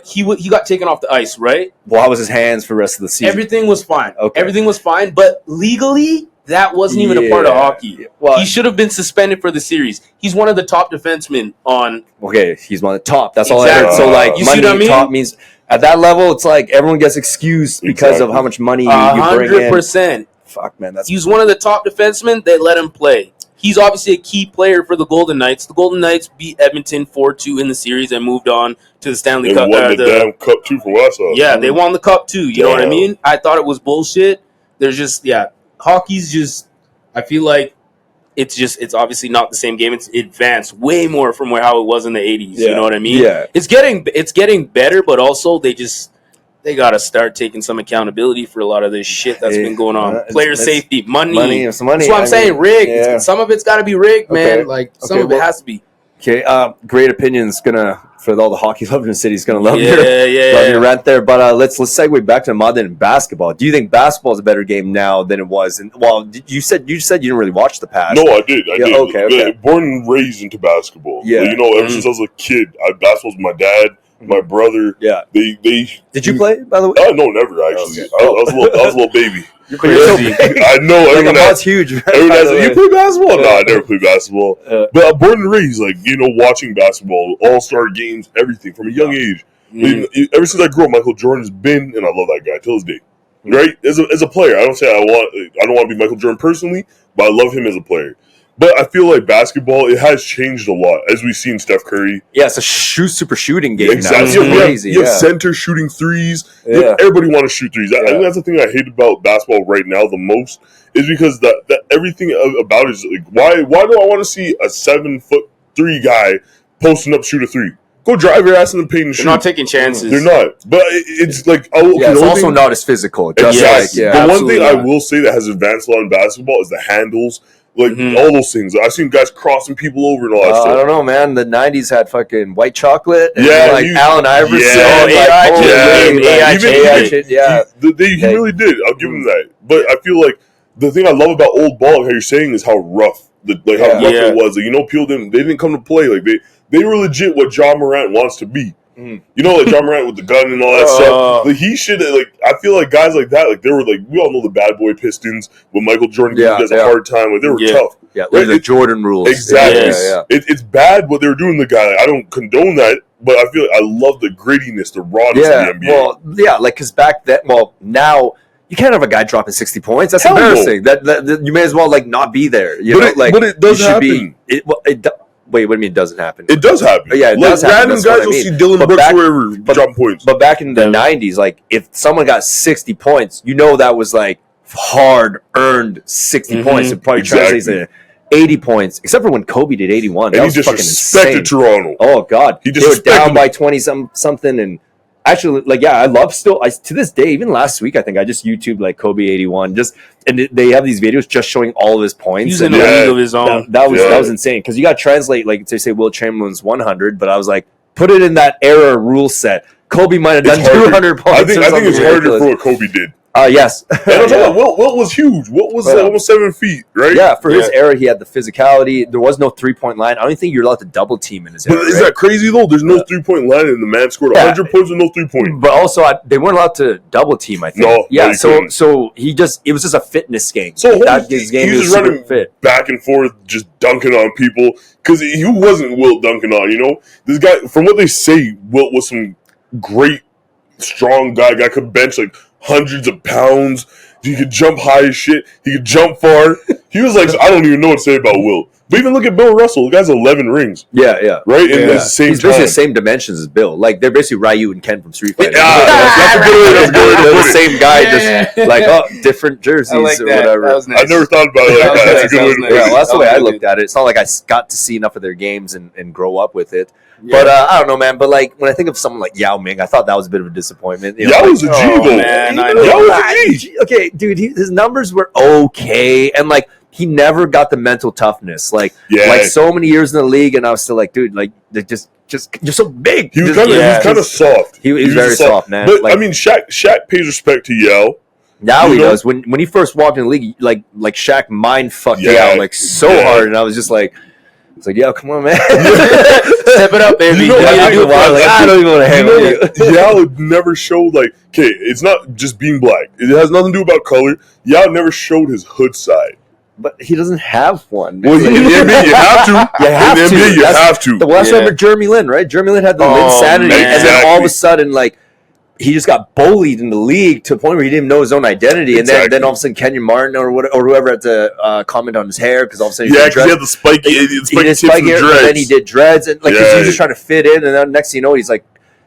He got taken off the ice, right? Well, how was his hands for the rest of the season? Everything was fine. Okay. Everything was fine, but legally, that wasn't even a part of hockey. Well, He should have been suspended for the series. He's one of the top defensemen on. okay, he's one of the top. That's all I heard. Exactly. So, like, You see money what I mean? top means at that level, it's like everyone gets excused because of how much money you bring in. 100%. Fuck, man, that's He's one of the top defensemen. They let him play. He's obviously a key player for the Golden Knights. The Golden Knights beat Edmonton 4-2 in the series and moved on to the Stanley They Cup. won the damn cup too for us. Yeah, they won the cup too. You know what I Damn. mean? I thought it was bullshit. There's just hockey's just. I feel like it's obviously not the same game. It's advanced way more from how it was in the 80s. You know what I mean? Yeah. It's getting better, but also they got to start taking some accountability for a lot of this shit that's been going on. Player safety, money. Some money. That's what I'm saying. Rigged. Yeah. Some of it's got to be rigged, man. Okay. Like some of it has to be. Okay, great opinions. For all the hockey lovers in the city, is gonna love Yeah, love your rant there. But let's segue back to Ahmad and basketball. Do you think basketball is a better game now than it was? You said you didn't really watch the past. No, I did. I did. Okay. Born and raised into basketball. Yeah. Ever since I was a kid, basketball was my dad, my brother. Yeah. They Did you play, by the way? no, never actually. Okay. I was a little baby. You're crazy. I know. Like, Everyone Ahmad's huge. Right? Everyone By has the you way. play basketball? No, I never played basketball. But I'm born and raised, watching basketball, all-star games, everything from a young age. Ever since I grew up, Michael Jordan has been, and I love that guy till this day. Right? As a player, I don't want to be Michael Jordan personally, but I love him as a player. But I feel like basketball, it has changed a lot, as we've seen Steph Curry. Yeah, it's a super shooting game. Exactly. Now. It's crazy. You have center shooting threes. Yeah. Everybody want to shoot threes. I think that's the thing I hate about basketball right now the most, is because that everything about it is like, why do I want to see a 7'3" guy posting up shoot a three? Go drive your ass in the paint and shoot. They're not taking chances. They're not. But it's like it's also not as physical. Just exactly. like The one absolutely thing I not. will say that has advanced a lot in basketball is the handles. All those things. I've seen guys crossing people over and all that stuff. I don't know, man. The 90s had fucking white chocolate. And Allen Iverson. He really did. I'll give him that. But I feel like the thing I love about old ball, how you're saying, is how rough. How rough it was. People didn't come to play. Like they were legit what John Morant wants to be. John Morant with the gun and all that stuff. He should I feel like guys like that, they were we all know the bad boy Pistons when Michael Jordan gave us a hard time. They were tough. Yeah, the Jordan rules. Exactly. Yeah. It's bad what they're doing to the guy. I don't condone that, but I feel I love the grittiness, the rawness of the NBA. Well, because back then, now you can't have a guy dropping 60 points. That's embarrassing. That you may as well not be there. But it does happen. Wait, what do you mean it doesn't happen? It does happen. Yeah, it does happen. Random guys will see Dylan Brooks wherever dropping points. But back in the 90s, if someone got 60 points, that was hard-earned 60 points. It probably translates into 80 points, except for when Kobe did 81. That was fucking insane. Toronto. Oh, God. They were down by 20-something, and actually, I love to this day, even last week, I think I just YouTubed Kobe 81, and they have these videos just showing all of his points. He's in a league of his own. That was insane, because you got to translate, they say Will Chamberlain's 100, but I was put it in that era rule set. Kobe might have done 200 points. I think it's harder for what Kobe did. Yes. Wilt was huge. Wilt was almost 7 feet, right? Yeah, for his era, he had the physicality. There was no 3-point line. I don't think you're allowed to double team in his era. But is that crazy, though? There's no 3-point line, and the man scored 100 points with no 3-point. But also, they weren't allowed to double team, I think. No. Yeah, so it was just a fitness game. So his game he was was running fit. back and forth, just dunking on people. Because he wasn't Wilt dunking on, This guy, from what they say, Wilt was some great, strong guy. Guy could bench hundreds of pounds. He could jump high as shit. He could jump far. He was I don't even know what to say about Wilt. But even look at Bill Russell. The guy's 11 rings. Yeah. Right? In the same He's basically the same dimensions as Bill. Like, they're basically Ryu and Ken from Street Fighter. That's a good way to put it. They're the same guy, just like, different jerseys like or that. whatever. That was nice. I never thought about it like that. That's a good way to put it. Yeah, well, that's the way I looked at it. It's not like I got to see enough of their games and grow up with it. But I don't know, man. But like when I think of someone like Yao Ming, I thought that was a bit of a disappointment. Yao was a G though. Man, Yao was a G. Okay, dude, his numbers were okay, and like he never got the mental toughness. Like so many years in the league, and I was still like, dude, like they're just you're so big. He was kind of soft. He was very soft, man. But like, I mean, Shaq pays respect to Yao. Now he does. When he first walked in the league, like Shaq mind fucked Yao like so hard, and I was just like. It's like, yo, come on, man. Step it up, baby. I don't even want to hang with you. Yao never showed, like, okay, it's not just being black. It has nothing to do about color. Yao never showed his hood side. But he doesn't have one. Well, in the NBA, you have to. In the NBA, you have to. The last remember Jeremy Lin, right? Jeremy Lin had the Lin sanity, and then all of a sudden, like, he just got bullied in the league to a point where he didn't even know his own identity, and then all of a sudden Kenyon Martin or whoever had to comment on his hair because all of a sudden because he had the spiky hair, and then he did dreads, and like he was just trying to fit in, and then next thing you know, he's like,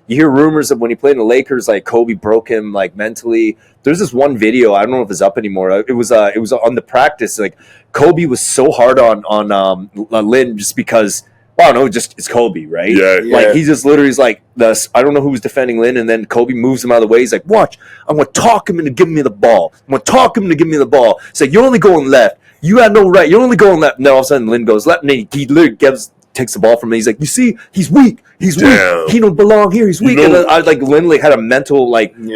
you hear rumors of when he played in the Lakers, like Kobe broke him like mentally. There's this one video, I don't know if it's up anymore. It was on the practice, like Kobe was so hard on Lin just because. I don't know, just it's Kobe, right? Yeah. Like he just literally is like this. I don't know who was defending Lin, and then Kobe moves him out of the way. He's like, "Watch, I'm gonna talk him into giving me the ball. I'm gonna talk him into giving me the ball." It's like you're only going left. You had no right. You're only going left. And then all of a sudden, Lin goes left, and he literally takes the ball from me. He's like, "You see, he's weak. He's weak. He don't belong here. He's weak." And then I like Lin like had a mental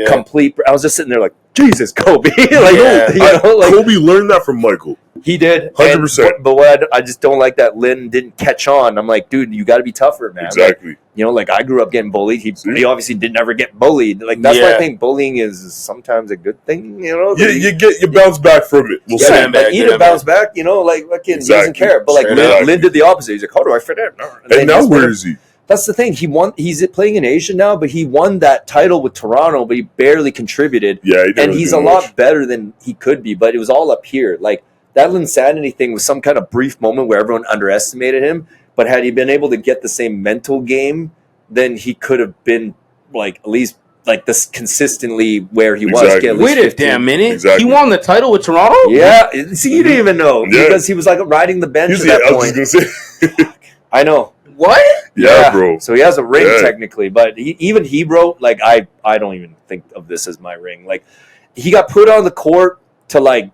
complete. I was just sitting there like, Jesus, Kobe. Kobe learned that from Michael. He did, 100%. But what I just don't like that Lin didn't catch on. I'm like, dude, you got to be tougher, man. Exactly. Like, like I grew up getting bullied. He obviously did never get bullied. Like that's why I think bullying is sometimes a good thing. You bounce back from it. We'll see. Either bounce back. Like he doesn't care. But like Lin did the opposite. He's like, how do I fit in? And now where is he? That's the thing. He's playing in Asia now, but he won that title with Toronto, but he barely contributed. Yeah, and he's a lot better than he could be, but it was all up here. Like that insanity thing was some kind of brief moment where everyone underestimated him, but had he been able to get the same mental game, then he could have been like at least like this consistently where he was. Wait a damn minute. Exactly. He won the title with Toronto? Yeah. See, you didn't even know because he was like riding the bench at that point. I was just gonna say. I know. What? Yeah, bro. So he has a ring technically, but even he, bro, like I don't even think of this as my ring. Like he got put on the court to like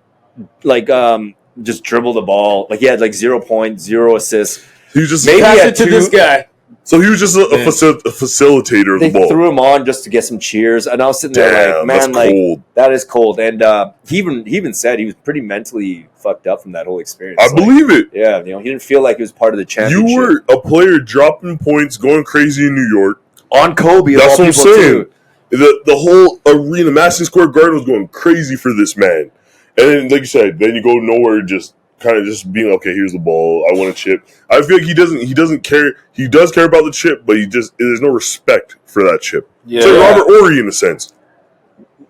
just dribble the ball. Like he had like 0 points, 0 assists. He was just maybe pass it to this guy. So he was just a facilitator of the ball. They threw him on just to get some cheers, and I was sitting there like, man, like cold. That is cold. And he even said he was pretty mentally fucked up from that whole experience. I believe it. Yeah, he didn't feel like he was part of the championship. You were a player dropping points, going crazy in New York on Kobe. That's what I'm saying. The whole arena, Madison Square Garden was going crazy for this man. And then, like you said, then you go nowhere, just kind of just being okay. Here's the ball. I want a chip. I feel like he doesn't care. He does care about the chip, but there's no respect for that chip. Yeah. It's like Robert Horry in a sense.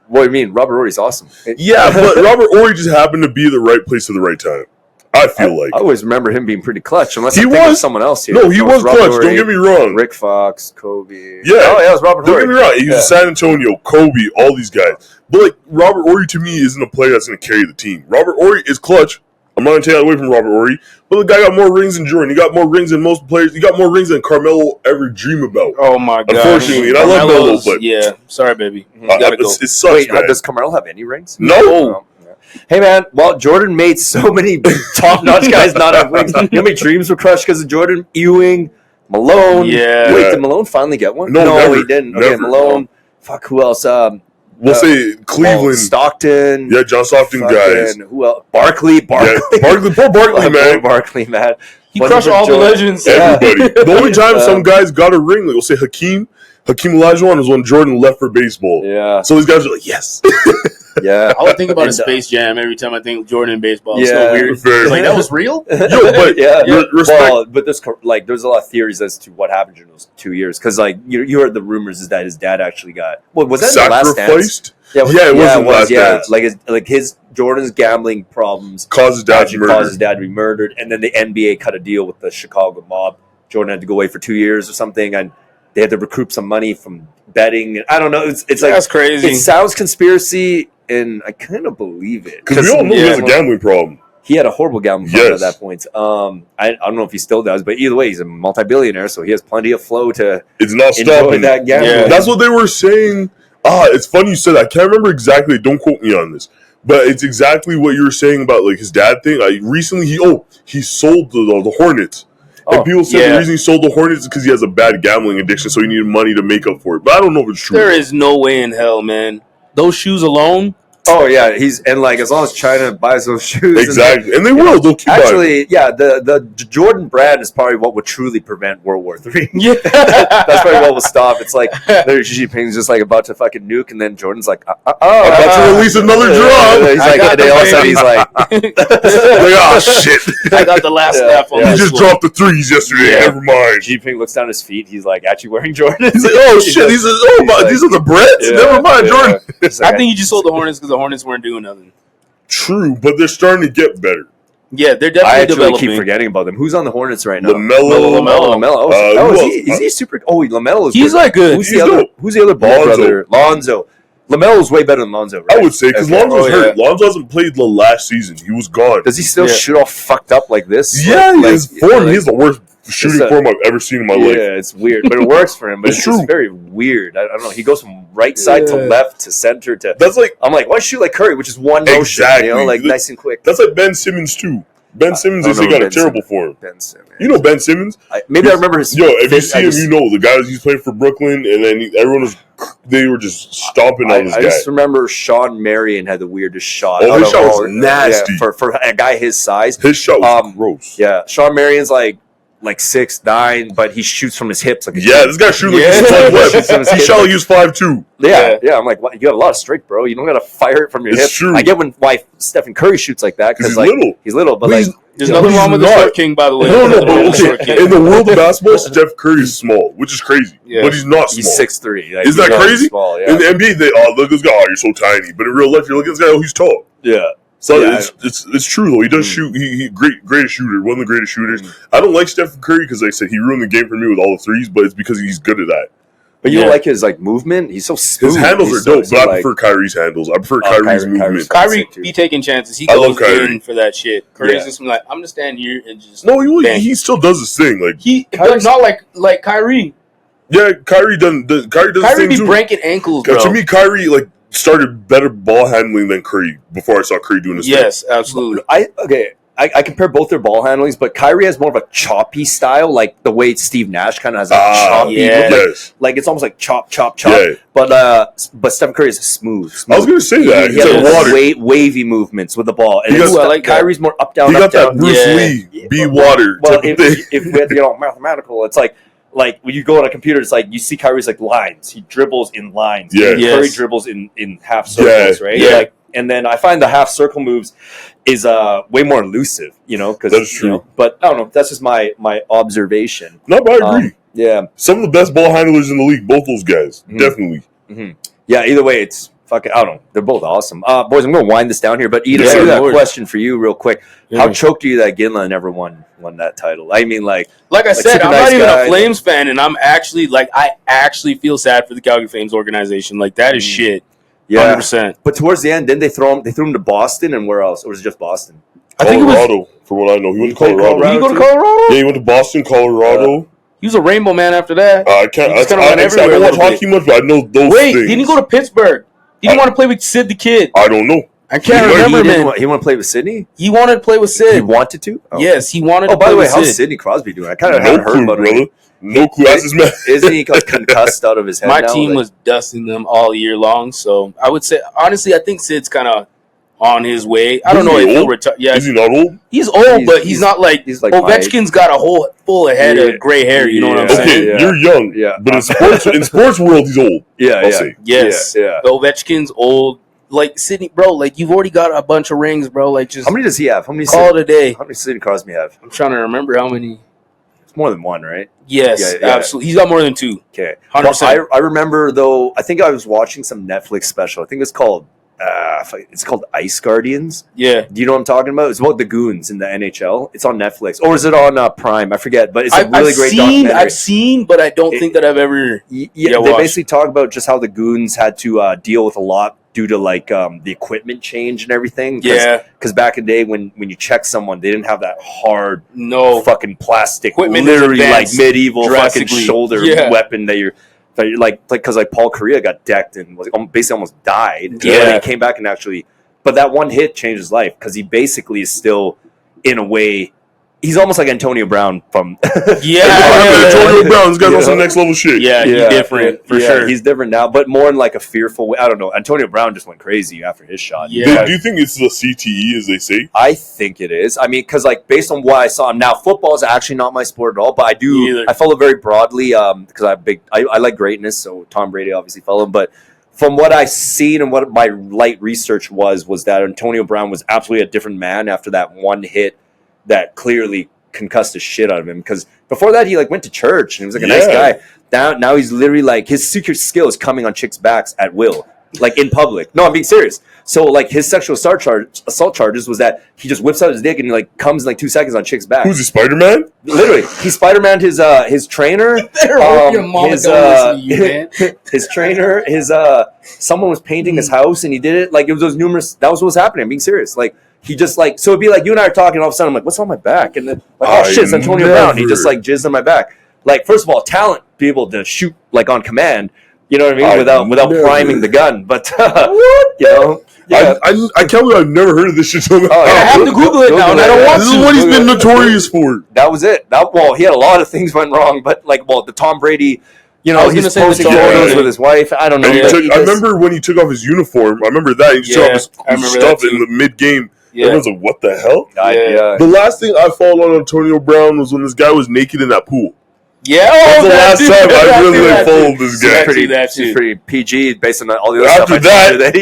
What do you mean? Robert Horry's awesome. Yeah, but Robert Horry just happened to be the right place at the right time. I feel like I always remember him being pretty clutch. Unless he was someone else here. No, he was clutch. Horry, don't get me wrong. Rick Fox, Kobe. Yeah, it was Robert Horry. Don't get me wrong. He was San Antonio, Kobe, all these guys. But like Robert Horry to me isn't a player that's going to carry the team. Robert Horry is clutch. I'm not going to take that away from Robert Horry. But the guy got more rings than Jordan. He got more rings than most players. He got more rings than Carmelo ever dream about. Oh, my God. Unfortunately. And I love Melo, but... Yeah. Sorry, baby. It sucks, Wait, man. does Carmelo have any rings? No. Hey, man, well, Jordan made so many top-notch guys not have rings. You know how many dreams were crushed because of Jordan? Ewing, Malone. Yeah. Wait, did Malone finally get one? No, never, he didn't. Never. Okay, Malone. Fuck, who else? We'll say Cleveland. Stockton. Yeah, John Stockton guys. Who else? Barkley. Yeah, poor Barkley, man. Barkley, man. He crushed all the legends. Everybody. The only time some guys got a ring, like we'll say Hakeem Olajuwon was when Jordan left for baseball. Yeah. So these guys are like, yes. Yeah. I would think about a Space Jam every time I think of Jordan in baseball. It's Yeah. so weird. Fair. Like, that was real? Yo, but Yeah. respect. Well, but there's a lot of theories as to what happened during those 2 years. Because like you heard the rumors is that his dad actually got was that in the Last Dance? Sacrificed? Yeah, it was in the Last Dance. Like his Jordan's gambling problems Caused his dad to caused his dad to be murdered, and then the NBA cut a deal with the Chicago mob. Jordan had to go away for 2 years or something, and they had to recoup some money from betting. I don't know. It's like That's crazy. It sounds conspiracy, and I kind of believe it Because we all know he has a gambling problem. He had a horrible gambling problem at that point. I don't know if he still does, but either way, he's a multi-billionaire, so he has plenty of flow to It's not enjoy stopping. that gambling. Yeah. That's what they were saying. It's funny you said that. I can't remember exactly. Don't quote me on this. But it's exactly what you were saying about like his dad thing. Recently he sold the Hornets. And people said the reason he sold the Hornets is because he has a bad gambling addiction, so he needed money to make up for it. But I don't know if it's true. There is no way in hell, man. Those shoes alone. Oh yeah, and like as long as China buys those shoes, Exactly, and they will. They'll keep buying. actually, yeah, the Jordan brand is probably what would truly prevent World War III. Yeah. That's probably what will stop. It's like there's Xi Jinping's just like about to fucking nuke, and then Jordan's like, about to release another drop. He's like, and then all of a sudden he's like, Oh shit! I got the last snap on He this just one. dropped the threes yesterday. Yeah. Never mind. Xi Jinping looks down his feet. He's like actually wearing Jordans. He's like, oh shit! These are the Brits. Yeah, Never mind, yeah. Jordan. He's I like, think he just sold the Hornets because the Hornets weren't doing nothing. True, but they're starting to get better. Yeah, they're I definitely actually developing. keep forgetting about them. Who's on the Hornets right now? LaMelo. LaMelo. Is he super? Oh, LaMelo is He's good. like good. Who's the other ball Lonzo. brother? Lonzo. LaMelo's way better than Lonzo, right? I would say because Okay. Lonzo's Oh, hurt. Lonzo hasn't played the last season. He was gone. Does he still Yeah. shoot all fucked up like this? Yeah, Like, his form. like- He's the worst shooting It's a- form I've ever seen in my life. Yeah, it's weird, but it works for him. But It's it's true. just very weird. I don't know. He goes from right side to Yeah. left to center to. That's like I'm like, why shoot like Curry, which is one motion, Exactly. like nice and quick. that's like Ben Simmons too. Ben Simmons, I they don't say know got a Ben terrible Simmons. form. Ben Simmons. You know Ben Simmons? Maybe I remember his. Yo, if you face, see him, you know the guys he's playing for Brooklyn, and then they were just stomping on this I guy. just remember Shawn Marion had the weirdest shot. Oh, out his of shot was all- nasty. Yeah, for a guy his size. His shot was gross. Yeah, Shawn Marion's like 6'9", but he shoots from his hips like a Yeah, kid. this guy shooting Yeah. like he's 12 Shoots left. from his He hips shot like like- he was 5'2". Yeah. I'm like, what? You got a lot of strength, bro. You don't got to fire it from your It's hips. true. I get why Stephen Curry shoots like that Because because he's like little. he's little, but But like he's- There's Yeah, nothing he's wrong with the not. short king, by the way. No, Nothing but wrong with the okay. short king. In the world of basketball, Steph Curry is small, which is crazy. Yeah. But he's not small. he's 6'3". Like, Isn't that he's not crazy? Small, yeah. In the NBA, they look at this guy, you're so tiny. But in real life, you're looking at this guy, he's tall. yeah. So Yeah. it's true though. He does shoot. He greatest shooter, one of the greatest shooters. I don't like Stephen Curry because like I said he ruined the game for me with all the threes, but it's because he's good at that. But you Yeah. don't like his like movement. He's so smooth. His handles He's are so- dope, so, but I like- prefer Kyrie's handles. I prefer Oh, Kyrie's Kyrie's movement. Kyrie sick, too. be taking chances. He I love goes Kyrie. in for that shit. Curry's Yeah. just like, I'm gonna stand here and just No, bang. he still does his thing. Like but not like Kyrie. yeah, Kyrie does his Kyrie thing be too. breaking ankles, bro. To me, Kyrie like started better ball handling than Curry before I saw Curry doing his thing. Yes, absolutely. I compare both their ball handlings, but Kyrie has more of a choppy style, like the way Steve Nash kind of has a choppy, yeah. look, Yes. like it's almost like chop. Yeah. But Stephen Curry is smooth. I was gonna say that. He He's has like water. wavy movements with the ball, and He got- it's- I like that. Kyrie's more up down. He up, got that down. Bruce Yeah. Lee be water Well, type of thing. if we had mathematical, it's like when you go on a computer, it's like you see Kyrie's like lines. He dribbles in lines. Yeah. And Yes. Curry dribbles in half circles, right? Yeah. Like, and then I find the half circle moves is way more elusive, because That is true. but I don't know. That's just my observation. No, but I agree. Yeah, Some of the best ball handlers in the league, both those guys, Mhm. definitely. yeah. Either way, it's fucking. I don't know. They're both awesome. Boys, I'm gonna wind this down here. But Edith, Yeah, I have that Lord. question for you, real quick. Yeah. How choked are you that Ginla never won that title? I mean, like. Like I said, super I'm nice not even guy. a Flames fan, and I actually feel sad for the Calgary Flames organization. Like that is shit. Yeah, 100%. but towards the end, didn't they throw him? They threw him to Boston, and where else? Or was it just Boston? I think it was. Colorado, for what I know. He went to played Colorado. Did he go to too. Colorado? Yeah, he went to Boston, Colorado. He was a Rainbow Man after that. I can't. He just kinda I went everywhere don't a watch little hockey much, but I know those Wait, things. didn't he go to Pittsburgh? He didn't want to play with Sid the Kid. I don't know. I can't He remember, He man. want to play with Sydney. He wanted to play with He Sid. wanted to. Oh. Yes, he wanted Oh, to by play the way, with how's Sid. Sidney Crosby doing? I kind of No haven't heard clue, about him. brother. No clue. That's his man. Isn't he like concussed out of his head? My now? team Like- was dusting them all year long, so I would say honestly, I think Sid's kind of on his way. I don't Is know he if he'll old? retire. Yeah, Is he not old? he's old, but he's he's- not like he's like my Ovechkin's got a whole full head Yeah. of gray hair. You know what I'm Yeah. saying? Okay, Yeah. you're young. Yeah. But in sports world, he's old. Yeah, I'll yeah, say. Yes, yeah. Ovechkin's old. like Sydney, bro. Like you've already got a bunch of rings, bro. Like just How many does he have? How many? call it a day. How many Sidney Crosby have? I'm trying to remember how many. It's more than one, right? Yes, Yeah. absolutely. He's got more than 2. Okay. 100%. Well, I remember though. I think I was watching some Netflix special. I think it's called Ice Guardians. Yeah. Do you know what I'm talking about? It's about the goons in the NHL. It's on Netflix, or is it on Prime? I forget. But it's a really great documentary. I've seen, but I don't think that I've ever. They watched. basically talk about just how the goons had to deal with a lot due to like the equipment change and everything. Because back in the day when you check someone, they didn't have that hard fucking plastic, equipment, literally like medieval fucking shoulder weapon that you're like because like Paul Correa got decked and was basically almost died. Yeah, he came back and actually, but that one hit changed his life because he basically is still in a way. He's almost like Antonio Brown from Antonio Brown. This guy's on some next level shit. Yeah, he's different for sure. He's different now, but more in like a fearful way. I don't know. Antonio Brown just went crazy after his shot. Yeah. Do you think it's the CTE, as they say? I think it is. I mean, because like based on what I saw now, football is actually not my sport at all. But I follow very broadly because I like greatness. So Tom Brady obviously follow him, but. From what I seen and what my light research was that Antonio Brown was absolutely a different man after that one hit that clearly concussed the shit out of him. Because before that, he like went to church and he was like a nice guy. Now he's literally like his secret skill is coming on chicks' backs at will, like in public. No, I'm being serious. So like his sexual assault charges was that he just whips out his dick and like comes in like 2 seconds on chicks' back. Who's he, Spider-Man? Literally, he Spider-Man'd his trainer. His trainer, someone was painting his house and he did it. Like it was those numerous. That was what was happening. I'm being serious. Like he just like so it'd be like you and I are talking. All of a sudden I'm like, what's on my back? And then like oh shit, it's Antonio Brown. He just like jizzed on my back. Like first of all, talent be able to shoot like on command. You know what I mean? Without priming the gun. But you know. Yeah. I can't believe I've never heard of this shit. I have to Google it now, and I don't want to. This is what he's been notorious for. That was it. He had a lot of things went wrong, but the Tom Brady, he's posting photos with his wife. I don't know. I remember when he took off his uniform. I remember that. He took off his stuff in the mid-game. Yeah. Everyone's like, what the hell? The last thing I followed on Antonio Brown was when this guy was naked in that pool. Yeah, that's the last time I really followed this guy. He's pretty PG based on all the other stuff.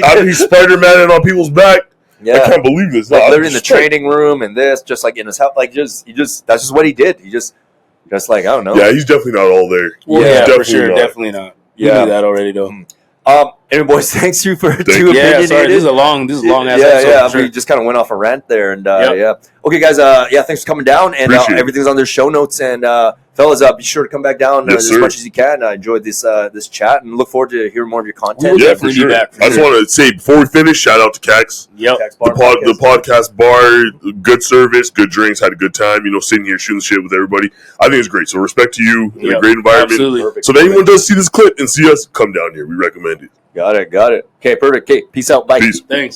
After he's Spider-Man on people's back, I can't believe this. Literally in the training room and this, just like in his house, like that's just what he did. He just like I don't know. Yeah, he's definitely not all there. Well, for sure, definitely not. We knew that already though. Anyway, boys, thanks you for Opinionated. Sorry, this is a long ass episode. Yeah, sure. We just kind of went off a rant there, and Okay, guys, thanks for coming down, and everything's on their show notes, and fellas, be sure to come back down as much as you can. I enjoyed this chat, and look forward to hearing more of your content. We'll definitely be back. I just want to say before we finish, shout out to Kaks. Yep, the podcast bar, good service, good drinks, had a good time. Sitting here shooting shit with everybody. I think it's great. So respect to you, in a great environment. Absolutely. So if anyone does see this clip and see us, come down here. We recommend it. Got it. Okay, perfect. Okay, peace out. Bye. Peace. Thanks.